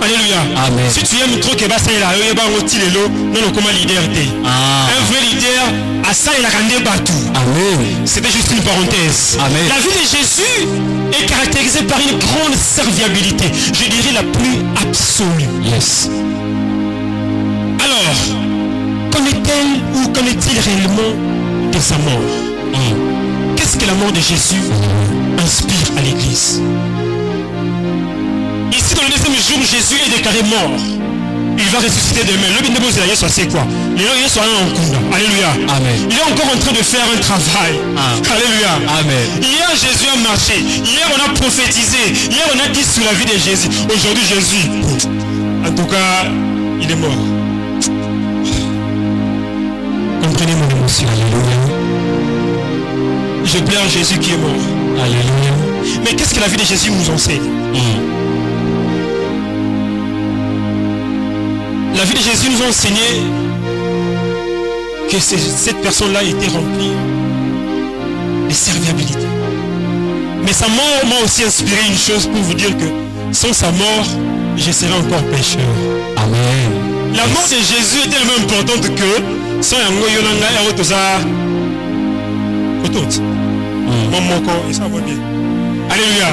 Alléluia. Amen. Si tu aimes trop que Bassal et Laïe, non, comment leader t'es. Un vrai leader, à ça il a rendu partout. Amen. C'était juste une parenthèse. Amen. La vie de Jésus est caractérisée par une grande serviabilité. Je dirais la plus absolue. Yes. Alors, connaît-elle ou connaît-il réellement de sa mort? Qu'est-ce que la mort de Jésus inspire à l'Église? Ici, dans le deuxième jour, Jésus est déclaré mort. Il va ressusciter demain. Le bien de Yesu, c'est quoi? Alléluia. Amen. Il est encore en train de faire un travail. Alléluia. Amen. Hier, Jésus a marché. Hier, on a prophétisé. Hier, on a dit sur la vie de Jésus. Aujourd'hui, Jésus, en tout cas, il est mort. Comprenez mon émotion. Alléluia. Je pleure Jésus qui est mort. Alléluia. Mais qu'est-ce que la vie de Jésus nous enseigne? La vie de Jésus nous a enseigné que cette personne-là était remplie de serviabilité. Mais sa mort m'a aussi inspiré une chose pour vous dire que sans sa mort, je serais encore pécheur. Amen. La mort de Jésus est tellement importante que sans Yango Yolanga et Otoza Otot. Et ça va bien. Alléluia.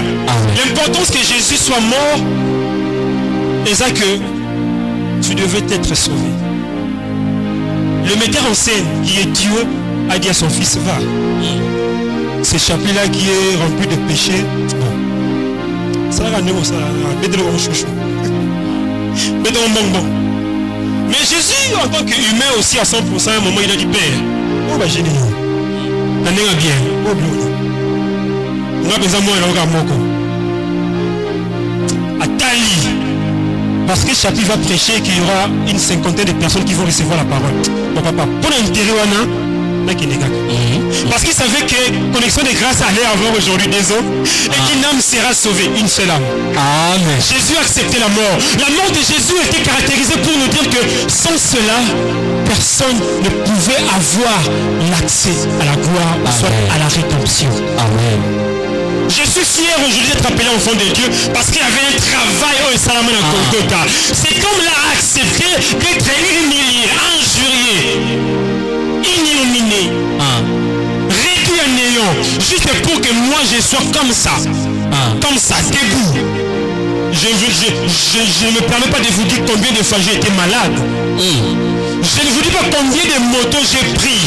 L'importance que Jésus soit mort est ça que tu devais être sauvé. Le metteur en scène qui est Dieu a dit à son fils, va. Ce chapelet-là qui est rempli de péchés, ça va nous, ça va être un chouchou. Mais Jésus, en tant qu'humain aussi à 100%, à un moment, il a dit, Père, on va gêner nous. On est bien. On a besoin de moi, à Tali. Parce que Chapi va prêcher qu'il y aura une cinquantaine de personnes qui vont recevoir la parole. Mon papa, pour l'intérêt, parce qu'il savait que connexion de grâce allait avoir aujourd'hui des hommes et qu'une âme sera sauvée, une seule âme. Amen. Jésus a accepté la mort. La mort de Jésus était caractérisée pour nous dire que sans cela, personne ne pouvait avoir l'accès à la gloire, soit à la rédemption. Amen. Je suis fier aujourd'hui d'être appelé enfant de Dieu parce qu'il y avait un travail au Salamon à Golgotha. C'est comme l'a accepté d'être humilié, injurié, ignominé, réduit à néant, juste pour que moi je sois comme ça, debout. Je ne me permets pas de vous dire combien de fois j'ai été malade. Je ne vous dis pas combien de motos j'ai pris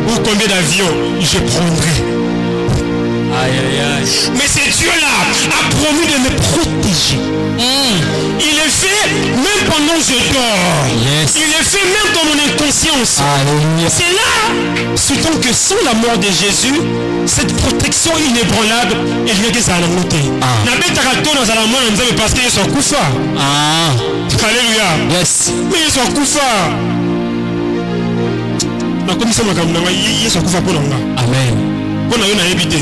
ou combien d'avions je prendrai. Aïe, aïe, aïe. Mais ce Dieu-là a promis de me protéger. Il est fait même pendant que je dors. Yes. Il est fait même dans mon inconscience. Alléluia. C'est là, surtout que sans la mort de Jésus, cette protection inébranlable, elle vient que ça a la montée. Parce qu'il est son koufa. Alléluia. Yes. Mais il est son koufa. Il est son koufa pour l'anga. Amen. Pour l'anga, il habité.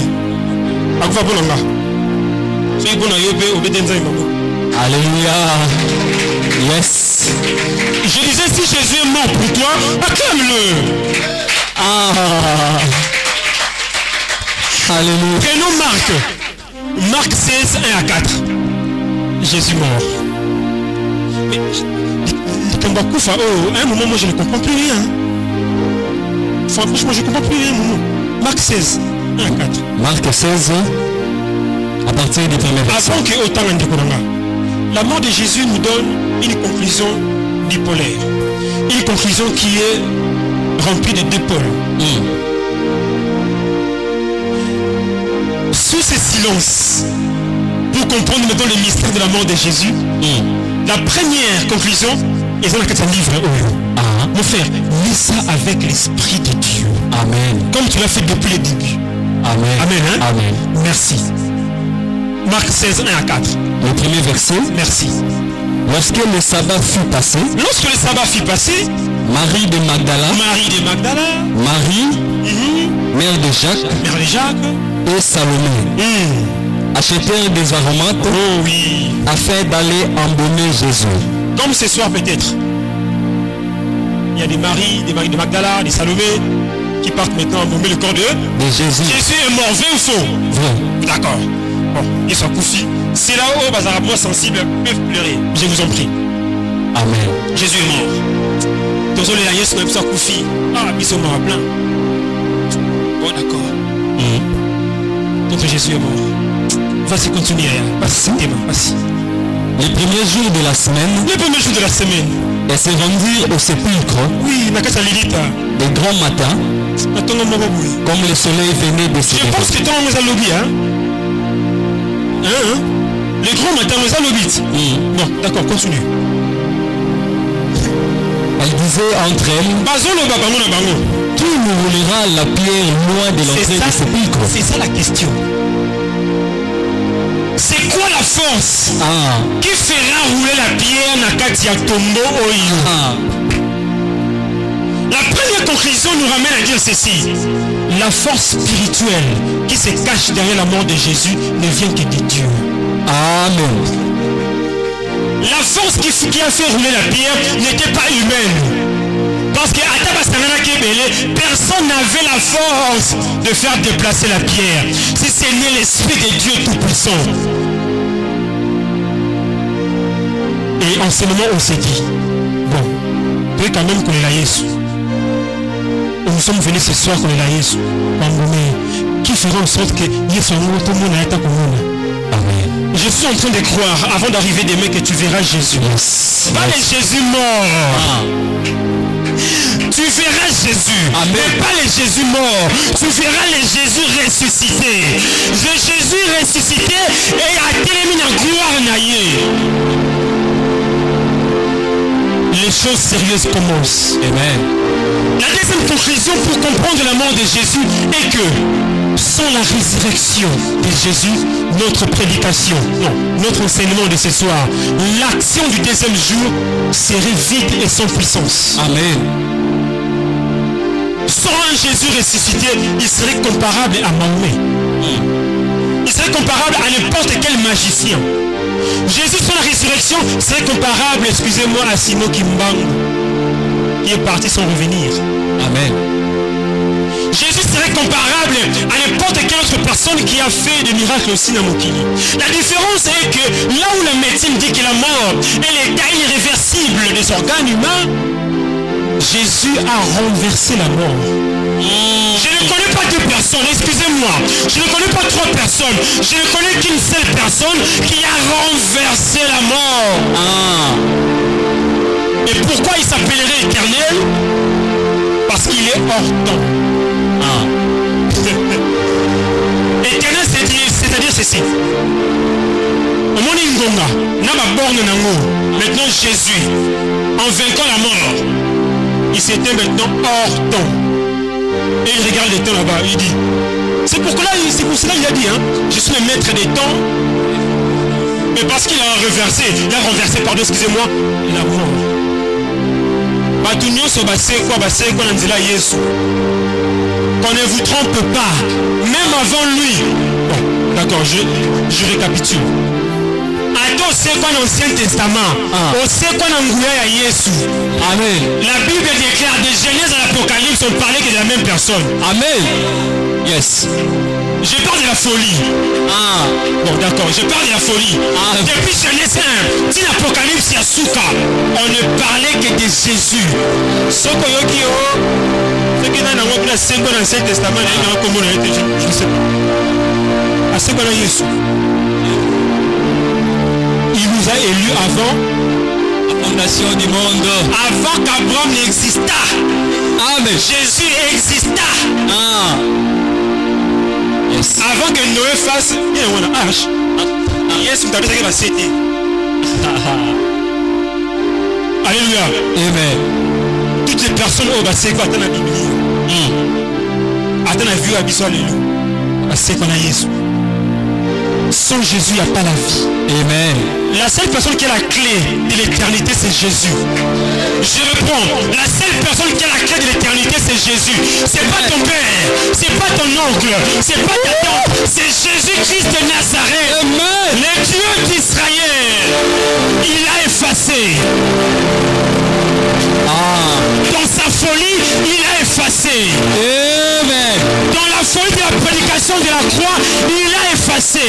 Alléluia. Yes. Je disais, si Jésus est mort pour toi, acclame-le. Alléluia. Prenons Marc. Marc 16, 1 à 4. Jésus mort. Mais à un moment, moi je ne comprends plus rien. Franchement, je ne comprends plus rien. Marc 16, 1 à 4. Marc 16, À partir du premier verset. Avant que autant la mort de Jésus nous donne une conclusion bipolaire. Une conclusion qui est remplie de deux pôles. Sous ce silence, pour comprendre maintenant le mystère de la mort de Jésus, la première conclusion est dans le livre. Mon frère, lis ça avec l'Esprit de Dieu. Amen. Comme tu l'as fait depuis le début. Amen. Amen. Hein? Amen. Merci. Marc 16, 1 à 4. Le premier verset. Merci. Lorsque le sabbat fut passé, Marie de Magdala, Marie, mère de Jacques, et Salomé, achetèrent des aromates afin d'aller embaumer Jésus. Comme ce soir peut-être, il y a des maris de Magdala, des Salomé, qui partent maintenant embaumer le corps de Jésus. Jésus est mort, vrai ou faux? Vrai. D'accord. Bon, ils sont couffis. C'est là où les arabes sensibles peuvent pleurer. Je vous en prie. Amen. Jésus est mort. Désolé, la Yesu n'est pas couffis. Ah, ils sont morts à plein. Bon, d'accord. Notre Jésus est mort. Vas-y, continue. Vas-y. Les premiers jours de la semaine, elle s'est rendue au sépulcre. Oui, le grand matin, comme le soleil venait de se lever. Je pense que toi, nous allons bien. Le grand matin, nous allons vite. Non, d'accord, continue. Elle disait entre elles, qui nous roulera la pierre loin de l'entrée du sépulcre? C'est ça la question. C'est quoi la force qui fera rouler la pierre dans Katia Tombo Oyo? La première conclusion nous ramène à dire ceci. La force spirituelle qui se cache derrière la mort de Jésus ne vient que de Dieu. Amen. La force qui a fait rouler la pierre n'était pas humaine. Parce que personne n'avait la force de faire déplacer la pierre. Si ce n'est l'Esprit de Dieu Tout-Puissant. Et en ce moment, on s'est dit, bon, tu es quand même qu'on est là, Jésus. Nous sommes venus ce soir qu'on est là, Jésus. Qui fera en sorte que Jésus tout le monde a été comme nous. Amen. Je suis en train de croire, avant d'arriver demain, que tu verras Jésus. Pas les Jésus morts. Tu verras Jésus. Amen. Mais pas les Jésus morts. Tu verras les Jésus ressuscités. Le Jésus ressuscité et à terminé en gloire naïe. Les choses sérieuses commencent. Amen. La deuxième conclusion pour comprendre la mort de Jésus est que sans la résurrection de Jésus, notre prédication, non, notre enseignement de ce soir, l'action du deuxième jour serait vide et sans puissance. Amen. Sans un Jésus ressuscité, il serait comparable à Mahomet. Il serait comparable à n'importe quel magicien. Jésus sans la résurrection serait comparable, excusez-moi, à Sino Kimbangu, qui est parti sans revenir. Amen. Jésus serait comparable à n'importe quelle autre personne qui a fait des miracles aussi dans Mokili. La différence est que là où la médecine dit que la mort est l'état irréversible des organes humains, Jésus a renversé la mort. Je ne connais pas deux personnes, excusez-moi. Je ne connais pas trois personnes. Je ne connais qu'une seule personne qui a renversé la mort. Et pourquoi il s'appellerait éternel? Parce qu'il est hors temps. Éternel, c'est-à-dire ceci. Au monde Ngonga, n'a pas borne nango. Maintenant Jésus, en vainquant la mort, il s'était maintenant hors temps. Et il regarde le temps là-bas, il dit. C'est pour cela qu'il a dit, je suis le maître des temps. Mais parce qu'il a renversé, pardon, excusez-moi, la mort. Qu'on ne vous trompe pas, même avant lui. Bon, d'accord, je récapitule. Attends, c'est quoi l'Ancien Testament? C'est quoi l'Angouya Yesu? Amen. La Bible déclare de Genèse à l'Apocalypse, on parlait que de la même personne. Amen. Yes. Je parle de la folie. Bon, d'accord, je parle de la folie. Depuis Genèse 1, dit l'Apocalypse Yasuka, on ne parlait que de Jésus. Ce qui est dans l'Ancien Testament, je ne sais pas. c'est quoi Jésus? Il nous a élus avant la fondation du monde. Avant qu'Abraham n'existât. Amen. Jésus exista. Ah. Yes. Avant que Noé fasse une arche. Yes, vous avez dit que va céder. Alléluia. Amen. Toutes les personnes au bassin qui attendent la Bible. Attendent la vue à Bissau, alléluia. C'est qu'on a Jésus. Sans Jésus, il n'y a pas la vie. Amen. La seule personne qui a la clé de l'éternité, c'est Jésus. Je reprends. La seule personne qui a la clé de l'éternité, c'est Jésus. C'est pas ton père, c'est pas ton oncle, c'est pas ta tante, c'est Jésus-Christ de Nazareth. Amen. Le Dieu d'Israël, il a effacé. Dans sa folie, il a effacé. Amen. Dans la folie de la prédication de la croix, il a effacé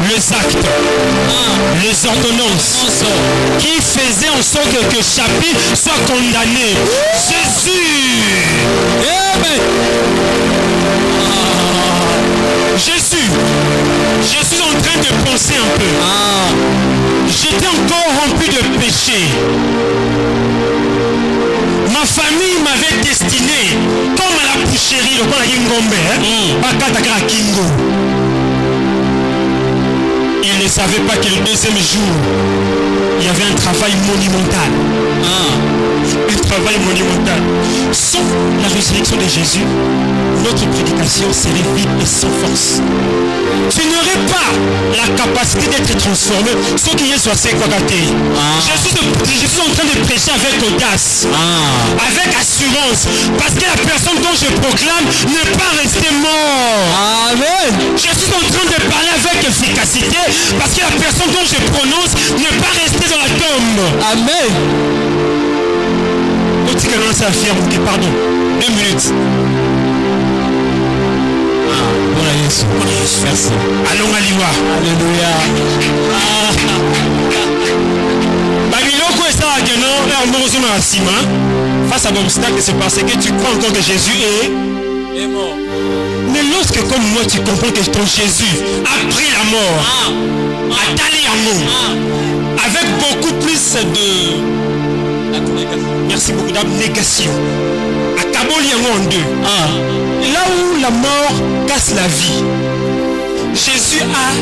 les actes, les ordonnances qui faisaient en sorte que chapitre soit condamné. Jésus. Amen. Jésus. Je suis en train de penser un peu. J'étais encore rempli de péché. Ma famille m'avait destiné comme à la boucherie, le la Kingombe, Kingo. Ils ne savaient pas que le deuxième jour, il y avait un travail monumental. Un travail monumental. Sans la résurrection de Jésus, notre prédication serait vide et sans force. Tu n'aurais pas la capacité d'être transformé sans qu'il y soit séquagaté. Je suis en train de prêcher avec audace, avec assurance, parce que la personne dont je proclame n'est pas restée mort. Amen. Je suis en train de parler avec efficacité, parce que la personne dont je prononce n'est pas restée dans la tombe. Amen. Pardon, 2 minutes. Voilà Jésus. Merci. Allons à l'Iwa. Alléluia. Babiloko est ça que non, face à l'obstacle, c'est parce que tu crois encore que Jésus est mort. Mais lorsque comme moi tu comprends que ton Jésus a pris la mort, a talé en nous, avec beaucoup plus de... Merci beaucoup d'abnégation. À Kaboli en deux. Là où la mort casse la vie, Jésus a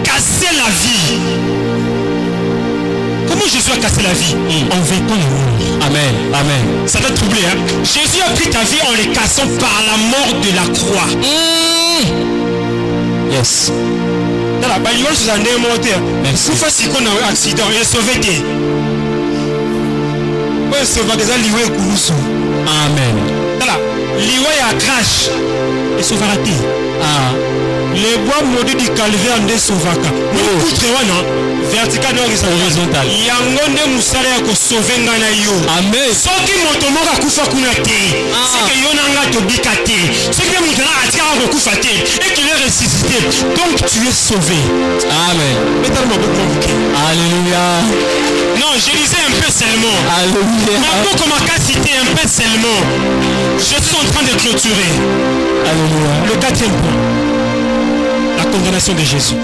cassé la vie. Comment Jésus a cassé la vie? En vaincant la mort. Amen. Amen. Ça t'a troublé, hein? Jésus a pris ta vie en les cassant par la mort de la croix. Yes. Dans la bagnole, c'est un démonté. Merci. Faut faire qu'on a un accident, il est sauvé. Amen. Voilà. Liwa ya crash et sauvarati. Les bois maudits du calvaire ne sauvaka. Nous coutrons vertical horizontal. Yangonde musala ya ko sauver ngana yo. Amen. Soki moto moka kufa kuna te. C'est que yona nga to bikate. C'est que moto na atika ko kufa te et qu'il est ressuscité. Donc tu es sauvé. Amen. Alléluia. Non, je disais un peu seulement. Alléluia. Un peu comme un cas cité, un peu seulement. Je suis en train de clôturer. Alléluia. Le 4e point. La condamnation de Jésus.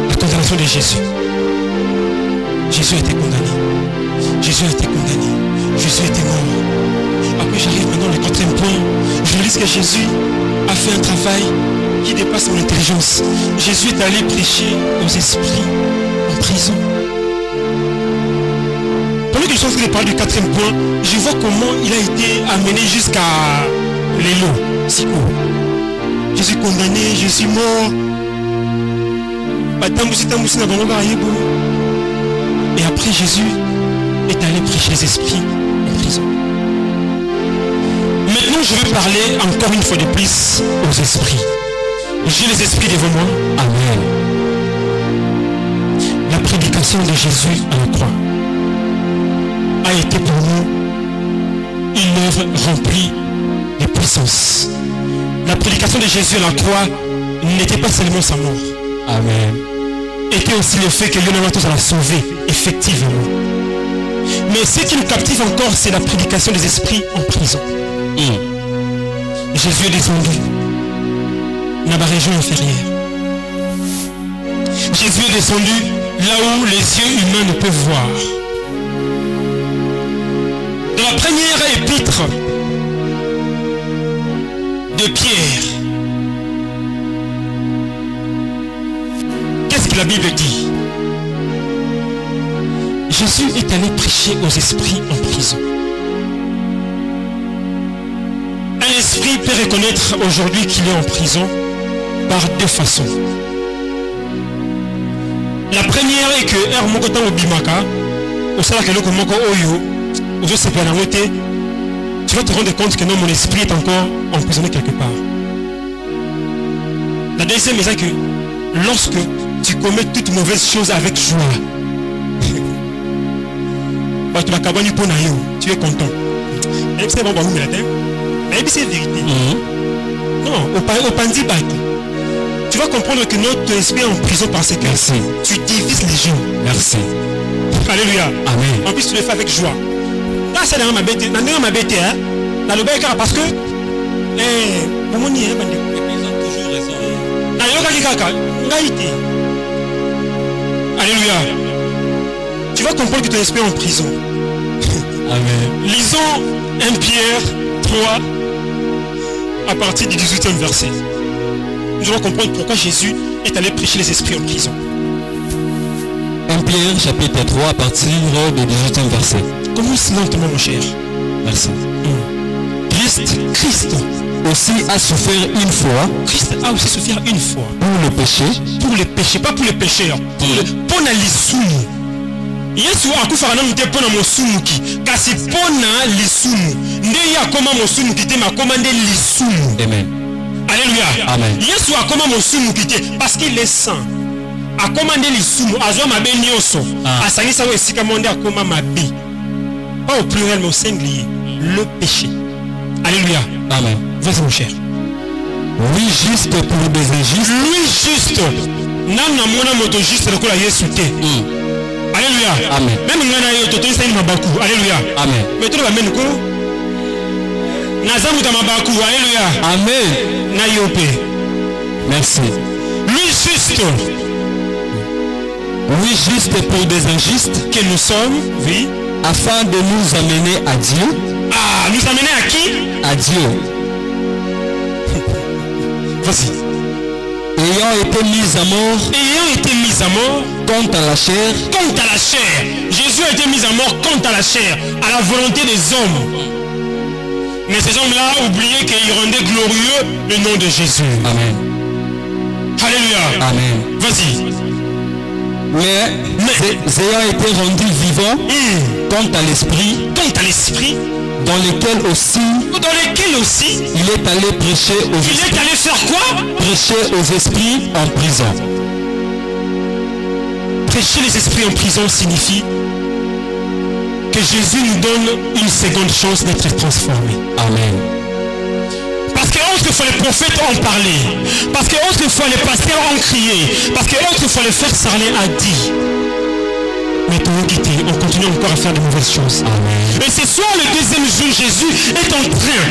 La condamnation de Jésus. Jésus a été condamné. Jésus a été condamné. Jésus a été mort. Après j'arrive maintenant au 4e point. Je réalise que Jésus a fait un travail qui dépasse mon intelligence. Jésus est allé prêcher aux esprits en prison. Pendant que je suis en train de parler du 4e point, je vois comment il a été amené jusqu'à l'élo. Je suis condamné, je suis mort. Et après Jésus est allé prêcher les esprits en prison. Maintenant je vais parler encore une fois de plus aux esprits. J'ai les esprits devant moi. Amen. La prédication de Jésus à la croix a été pour nous une œuvre remplie de puissance. La prédication de Jésus à la croix n'était pas seulement sa mort. Amen. Était aussi le fait que Dieu nous a sauvé, effectivement. Mais ce qui nous captive encore, c'est la prédication des esprits en prison. Jésus est descendu dans la région inférieure. Jésus est descendu là où les yeux humains ne peuvent voir. Dans la première épître de Pierre, qu'est-ce que la Bible dit? Jésus est allé prêcher aux esprits en prison. Un esprit peut reconnaître aujourd'hui qu'il est en prison par deux façons. La première est que tu vas te rendre compte que non, mon esprit est encore emprisonné quelque part. La deuxième est que lorsque tu commets toute mauvaise chose avec joie, tu es content. C'est vérité. Non, au pandi tu vas comprendre que notre esprit est en prison parce que tu divises les gens. Merci. Alléluia. Amen. En plus, tu le fais avec joie. Là, c'est dans ma bête. Dans le bail, parce que. Ils ont toujours raison. Alléluia. Tu vas comprendre que ton esprit est en prison. Amen. Lisons 1 Pierre 3 à partir du 18e verset. Nous allons comprendre pourquoi Jésus est allé prêcher les esprits en prison. 1 Pierre chapitre 3 à partir du 18e verset. Commence lentement, mon cher. Merci. Christ aussi a souffert une fois. Christ a aussi souffert une fois. Pour le péché. Pour les péchés, pas pour les pécheurs. Pour la lisumu. Yesu akufaka na mute pona mosumuki. Kasi pona lisumu. Nde ya koma mosumuki te makoma nde lisumu. Amen. Alléluia. Amen. Yesu akoma mosumuki te parce qu'il est saint. Akoma nde lisumu azwa mabe nyonso. Asangisa wo esika monde akoma mabe. Pas au pluriel mais au singulier. Le péché. Alléluia. Amen. Vas-y mon cher. Oui, juste pour des injustes. Oui, juste. Nana mona moto juste le kola Yesu te. Alléluia. Amen. Même ngana yo toto isa ni mabaku. Alléluia. Amen. Mais tu vas même ko. Nazamu ta mabaku. Alléluia. Amen. Na yope. Merci. Oui, juste. Oui, juste pour des injustes que nous sommes, oui, afin de nous amener à Dieu. Ah, nous amener à qui? À Dieu. Vas-y. Ayant été mis à mort. Ayant été mis à mort. Contre à la chair. Contre à la chair. Jésus a été mis à mort contre à la chair, à la volonté des hommes. Mais ces hommes-là oubliaient qu'ils rendaient glorieux le nom de Jésus. Amen. Alléluia. Amen. Vas-y. Mais ayant été rendus vivants quant à l'esprit, dans lequel aussi il est allé prêcher aux esprits. Il est allé faire quoi? Prêcher aux esprits en prison. Prêcher les esprits en prison signifie que Jésus nous donne une seconde chance d'être transformés. Amen. Parce que autrefois les prophètes ont parlé, parce que autrefois les pasteurs ont crié, parce que autrefois les frères Sarlé a dit. Mais pour nous quitter, on continue encore à faire de mauvaises choses. Amen. Et ce soir, le deuxième jour, Jésus est en train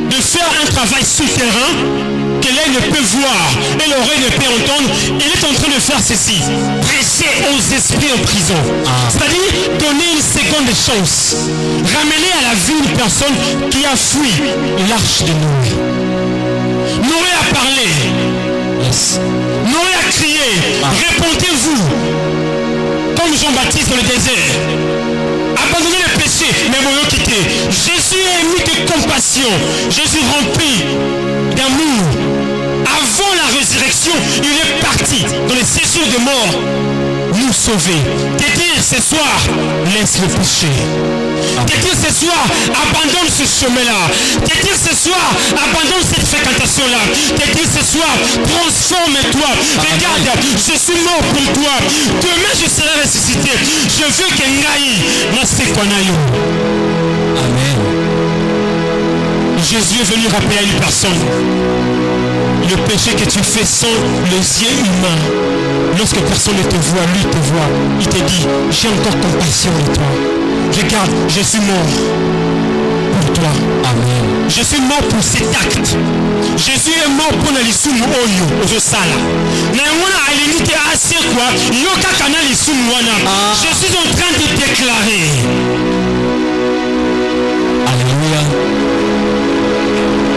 de faire un travail souterrain que l'œil ne peut voir et l'oreille ne peut entendre. Il est en train de faire ceci. Prêcher aux esprits en prison. C'est-à-dire donner une seconde chance. Ramener à la vie une personne qui a fui l'arche de Noé. Noé a parlé. Yes. Noé a crié. Répondez-vous. Comme Jean-Baptiste dans le désert. Abandonnez le péché, mais vous quitter. Jésus est ému de compassion. Jésus rempli d'amour. Avant la résurrection, il est parti dans les séjours de mort nous sauver. Te dire ce soir, laisse le péché. Te dire ce soir, abandonne ce chemin-là. Te dire ce soir, abandonne cette fréquentation-là. Te dire ce soir, transforme-toi. Regarde, je suis mort pour toi. Demain, je serai ressuscité. Je veux que Ngaï Masekwanayo. Amen. Jésus est venu rappeler à une personne le péché que tu fais sans les yeux humains. Lorsque personne ne te voit, lui te voit. Il te dit, j'ai encore compassion de toi. Regarde, je suis mort pour toi. Amen. Je suis mort pour cet acte. Jésus est mort pour la lisumu oyo ozosala. Na ngona alinite ase quoi? Yoka kana lisumu wana. Je suis en train de déclarer. Alléluia.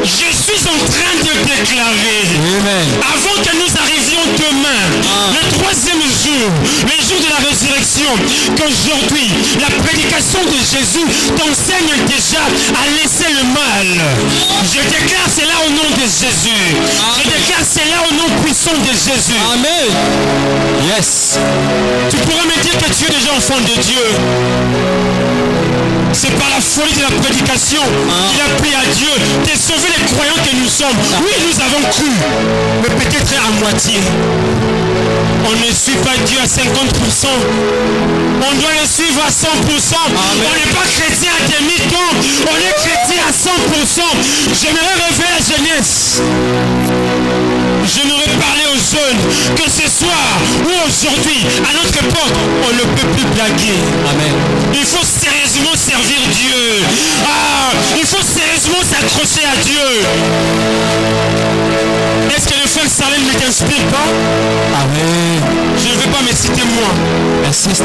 Je suis en train de déclarer. Amen. Avant que nous arrivions demain, le troisième jour, le jour de la résurrection, qu'aujourd'hui, la prédication de Jésus t'enseigne déjà à laisser le mal. Je déclare cela au nom de Jésus. Je déclare cela au nom puissant de Jésus. Amen. Yes. Tu pourrais me dire que tu es déjà enfant de Dieu. C'est par la folie de la prédication qu'il a pris à Dieu de sauver les croyants que nous sommes. Oui, nous avons cru, mais peut-être à moitié. On ne suit pas Dieu à 50%. On doit le suivre à 100%. On n'est pas chrétien à demi-temps. On est chrétien à 100%. J'aimerais réveiller la jeunesse. J'aimerais parler aux jeunes que ce soir ou aujourd'hui, à notre époque, on ne peut plus blaguer. Amen. Il faut sérieusement servir Dieu. Il faut sérieusement s'accrocher à Dieu. Est-ce que le frère Salem ne t'inspire pas? Amen. Je ne vais pas me citer moi. Insiste.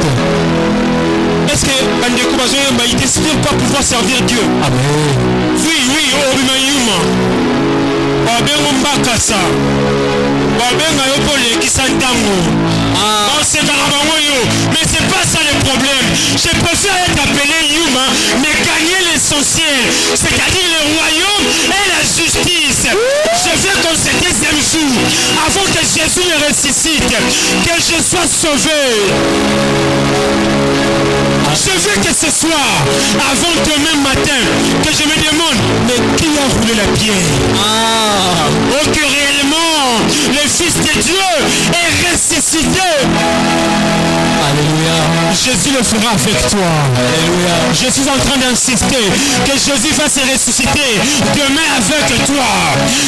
Est-ce que Bandeko Bazoyemba, il t'inspire pas pouvoir servir Dieu? Amen. Oui, Obimayuma. Wabengo Mbakasa. Wabenga Yopole Kisantango. C'est dans la mais c'est pas ça le problème. Je préfère être appelé Yuma, mais gagner l'essentiel, c'est-à-dire le royaume et la justice. Je veux qu'en ce deuxième jour, avant que Jésus ne ressuscite, que je sois sauvé. Je veux que ce soir, avant demain matin, que je me demande, mais qui a roulé la pierre? Oh, que réellement, le Fils de Dieu est ressuscité. Alléluia. Jésus le fera avec toi. Alléluia. Je suis en train d'insister que Jésus va se ressusciter demain avec toi.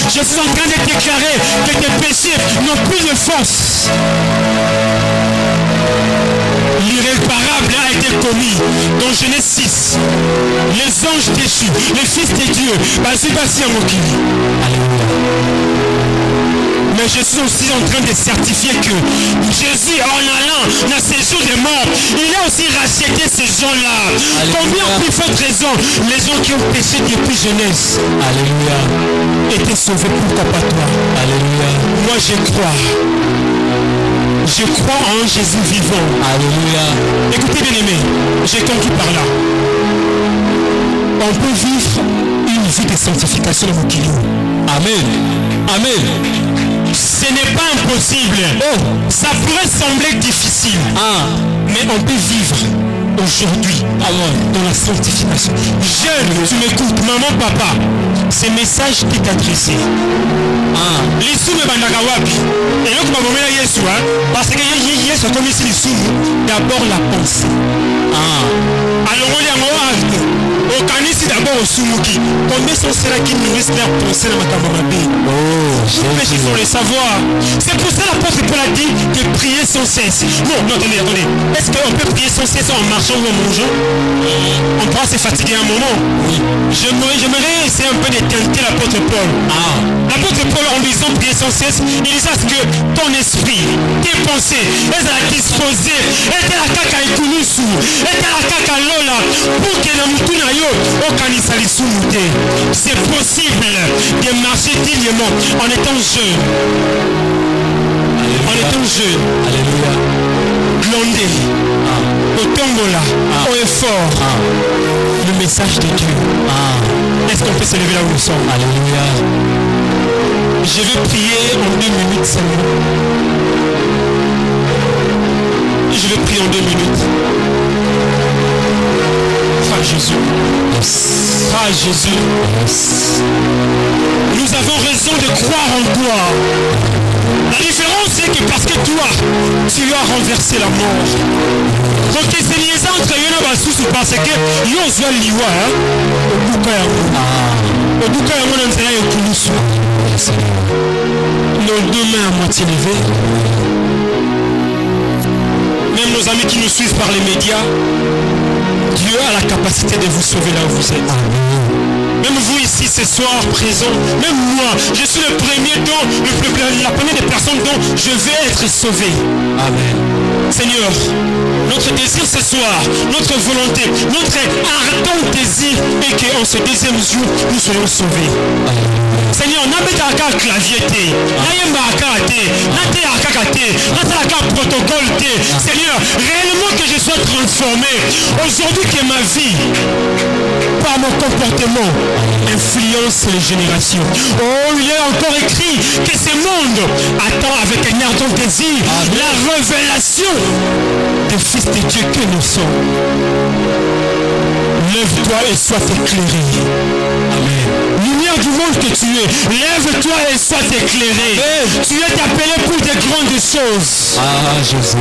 Je suis en train de déclarer que tes péchés n'ont plus de force. L'irréparable a été commis dans Genèse 6. Les anges déchus, le Fils de Dieu, Alléluia. mais je suis aussi en train de certifier que Jésus, en allant dans ces jours de mort, il a aussi racheté ces gens-là. Combien plus forte raison les gens qui ont péché depuis jeunesse, Alléluia, étaient sauvés, pourquoi pas toi? Alléluia. Moi je crois. Je crois en Jésus vivant. Alléluia. Écoutez bien aimé, j'ai conclu par là. On peut vivre une vie de sanctification dans mon kilo. Amen. Amen. Ce n'est pas impossible. Oh, ça pourrait sembler difficile. Mais on peut vivre aujourd'hui dans la sanctification. Jeune, tu m'écoutes, maman, papa, ce message qui t'adressé. L'issue bandaka wapi. Et donc ma maman Yesu, parce que Yesu comme ici l'issue, d'abord la pensée. Alors on est en acte. Au canisi d'abord au sumuki. Combien sont ceux-là qui nourrissent leur pensée dans ma camamabé? Mais il faut le savoir. C'est pour ça l'apôtre Paul a dit de prier sans cesse. Non, attendez. Est-ce qu'on peut prier sans cesse en marchant ou en mangeant? On pourra se fatiguer un moment. J'aimerais essayer un peu de tenter l'apôtre Paul. L'apôtre Paul, en disant prier sans cesse, il dit à ce que ton esprit, tes pensées, elles sont disposées, elles sont la caca ikunusu, elles sont la caca lola, pour que la mutuna yo, okanisa lisumute. C'est possible de marcher dignement en étant jeune. En étant jeune. Alléluia. Blondé. Au tombola. Au effort. Le message de Dieu. Est-ce qu'on peut se lever là où nous sommes? Alléluia. Je vais prier en 2 minutes seulement. Je vais prier en 2 minutes. Ah Jésus. Ah Jésus. Nous avons raison de croire en toi. La différence c'est que parce que toi, tu as renversé la mort. Donc c'est liaison entre Yona Basusu parce que Yosua Liwa, au Buka Yango Nansela Yokulusu. Nos 2 mains à moitié levées. Même nos amis qui nous suivent par les médias, Dieu a la capacité de vous sauver là où vous êtes. Même vous ici ce soir présents, même moi, je suis le premier la première des personnes dont je vais être sauvé. Amen. Seigneur, notre désir ce soir, notre volonté, notre ardent désir est qu'en ce deuxième jour, nous soyons sauvés. Seigneur, n'habitez qu'à clavier, protocole. Seigneur, réellement que je sois transformé. Aujourd'hui que ma vie, par mon comportement, influence les générations. Oh, il est encore écrit que ce monde attend avec un ardent désir la révélation des fils de Dieu que nous sommes. Lève-toi et sois éclairé. Amen. Lumière du monde que tu es, lève-toi et sois éclairé. Amen. Tu es appelé pour des grandes choses. Ah, Jésus.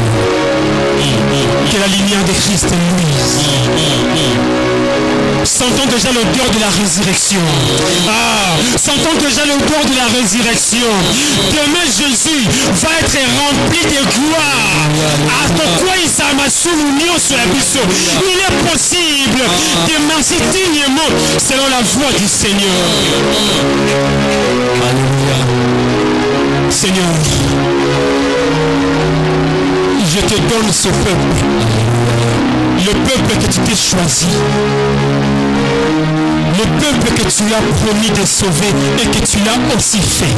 Que la lumière de Christ luise. Sentons déjà l'odeur de la résurrection. Sentons déjà l'odeur de la résurrection. Demain, Jésus va être rempli de gloire. Il est possible de marcher dignement selon la voie du Seigneur. Alléluia. Seigneur, je te donne ce peuple. Le peuple que tu t'es choisi. Le peuple que tu as promis de sauver et que tu l'as aussi fait.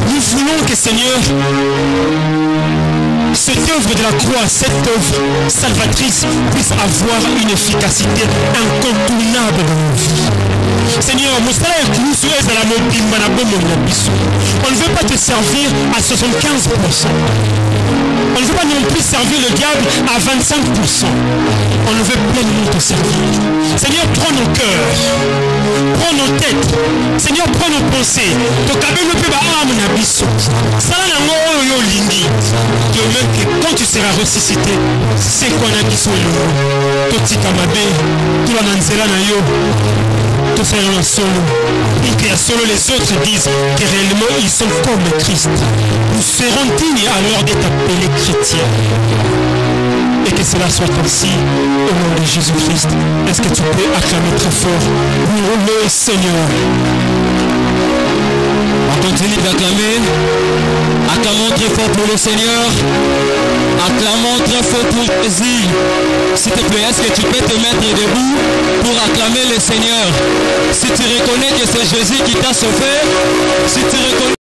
Nous voulons que, Seigneur, cette œuvre de la croix, cette œuvre salvatrice puisse avoir une efficacité incontournable dans nos vies. Seigneur, on ne veut pas te servir à 75%. On ne veut pas non plus servir le diable à 25%. On ne veut pleinement te servir. Seigneur, prends nos cœurs, prends nos têtes. Seigneur, prends nos pensées. Quand tu seras ressuscité, c'est qu'on a dit sur le tout faire un solo. Et que solo les autres disent que réellement ils sont comme le Christ. Nous serons dignes alors d'être appelés chrétiens. Et que cela soit ainsi au nom de Jésus-Christ. Est-ce que tu peux acclamer très fort le Seigneur? On continue d'acclamer. Acclamons très fort pour le Seigneur. Acclamons très fort pour Jésus. S'il te plaît, est-ce que tu peux te mettre debout pour acclamer le Seigneur? Si tu reconnais que c'est Jésus qui t'a sauvé, si tu reconnais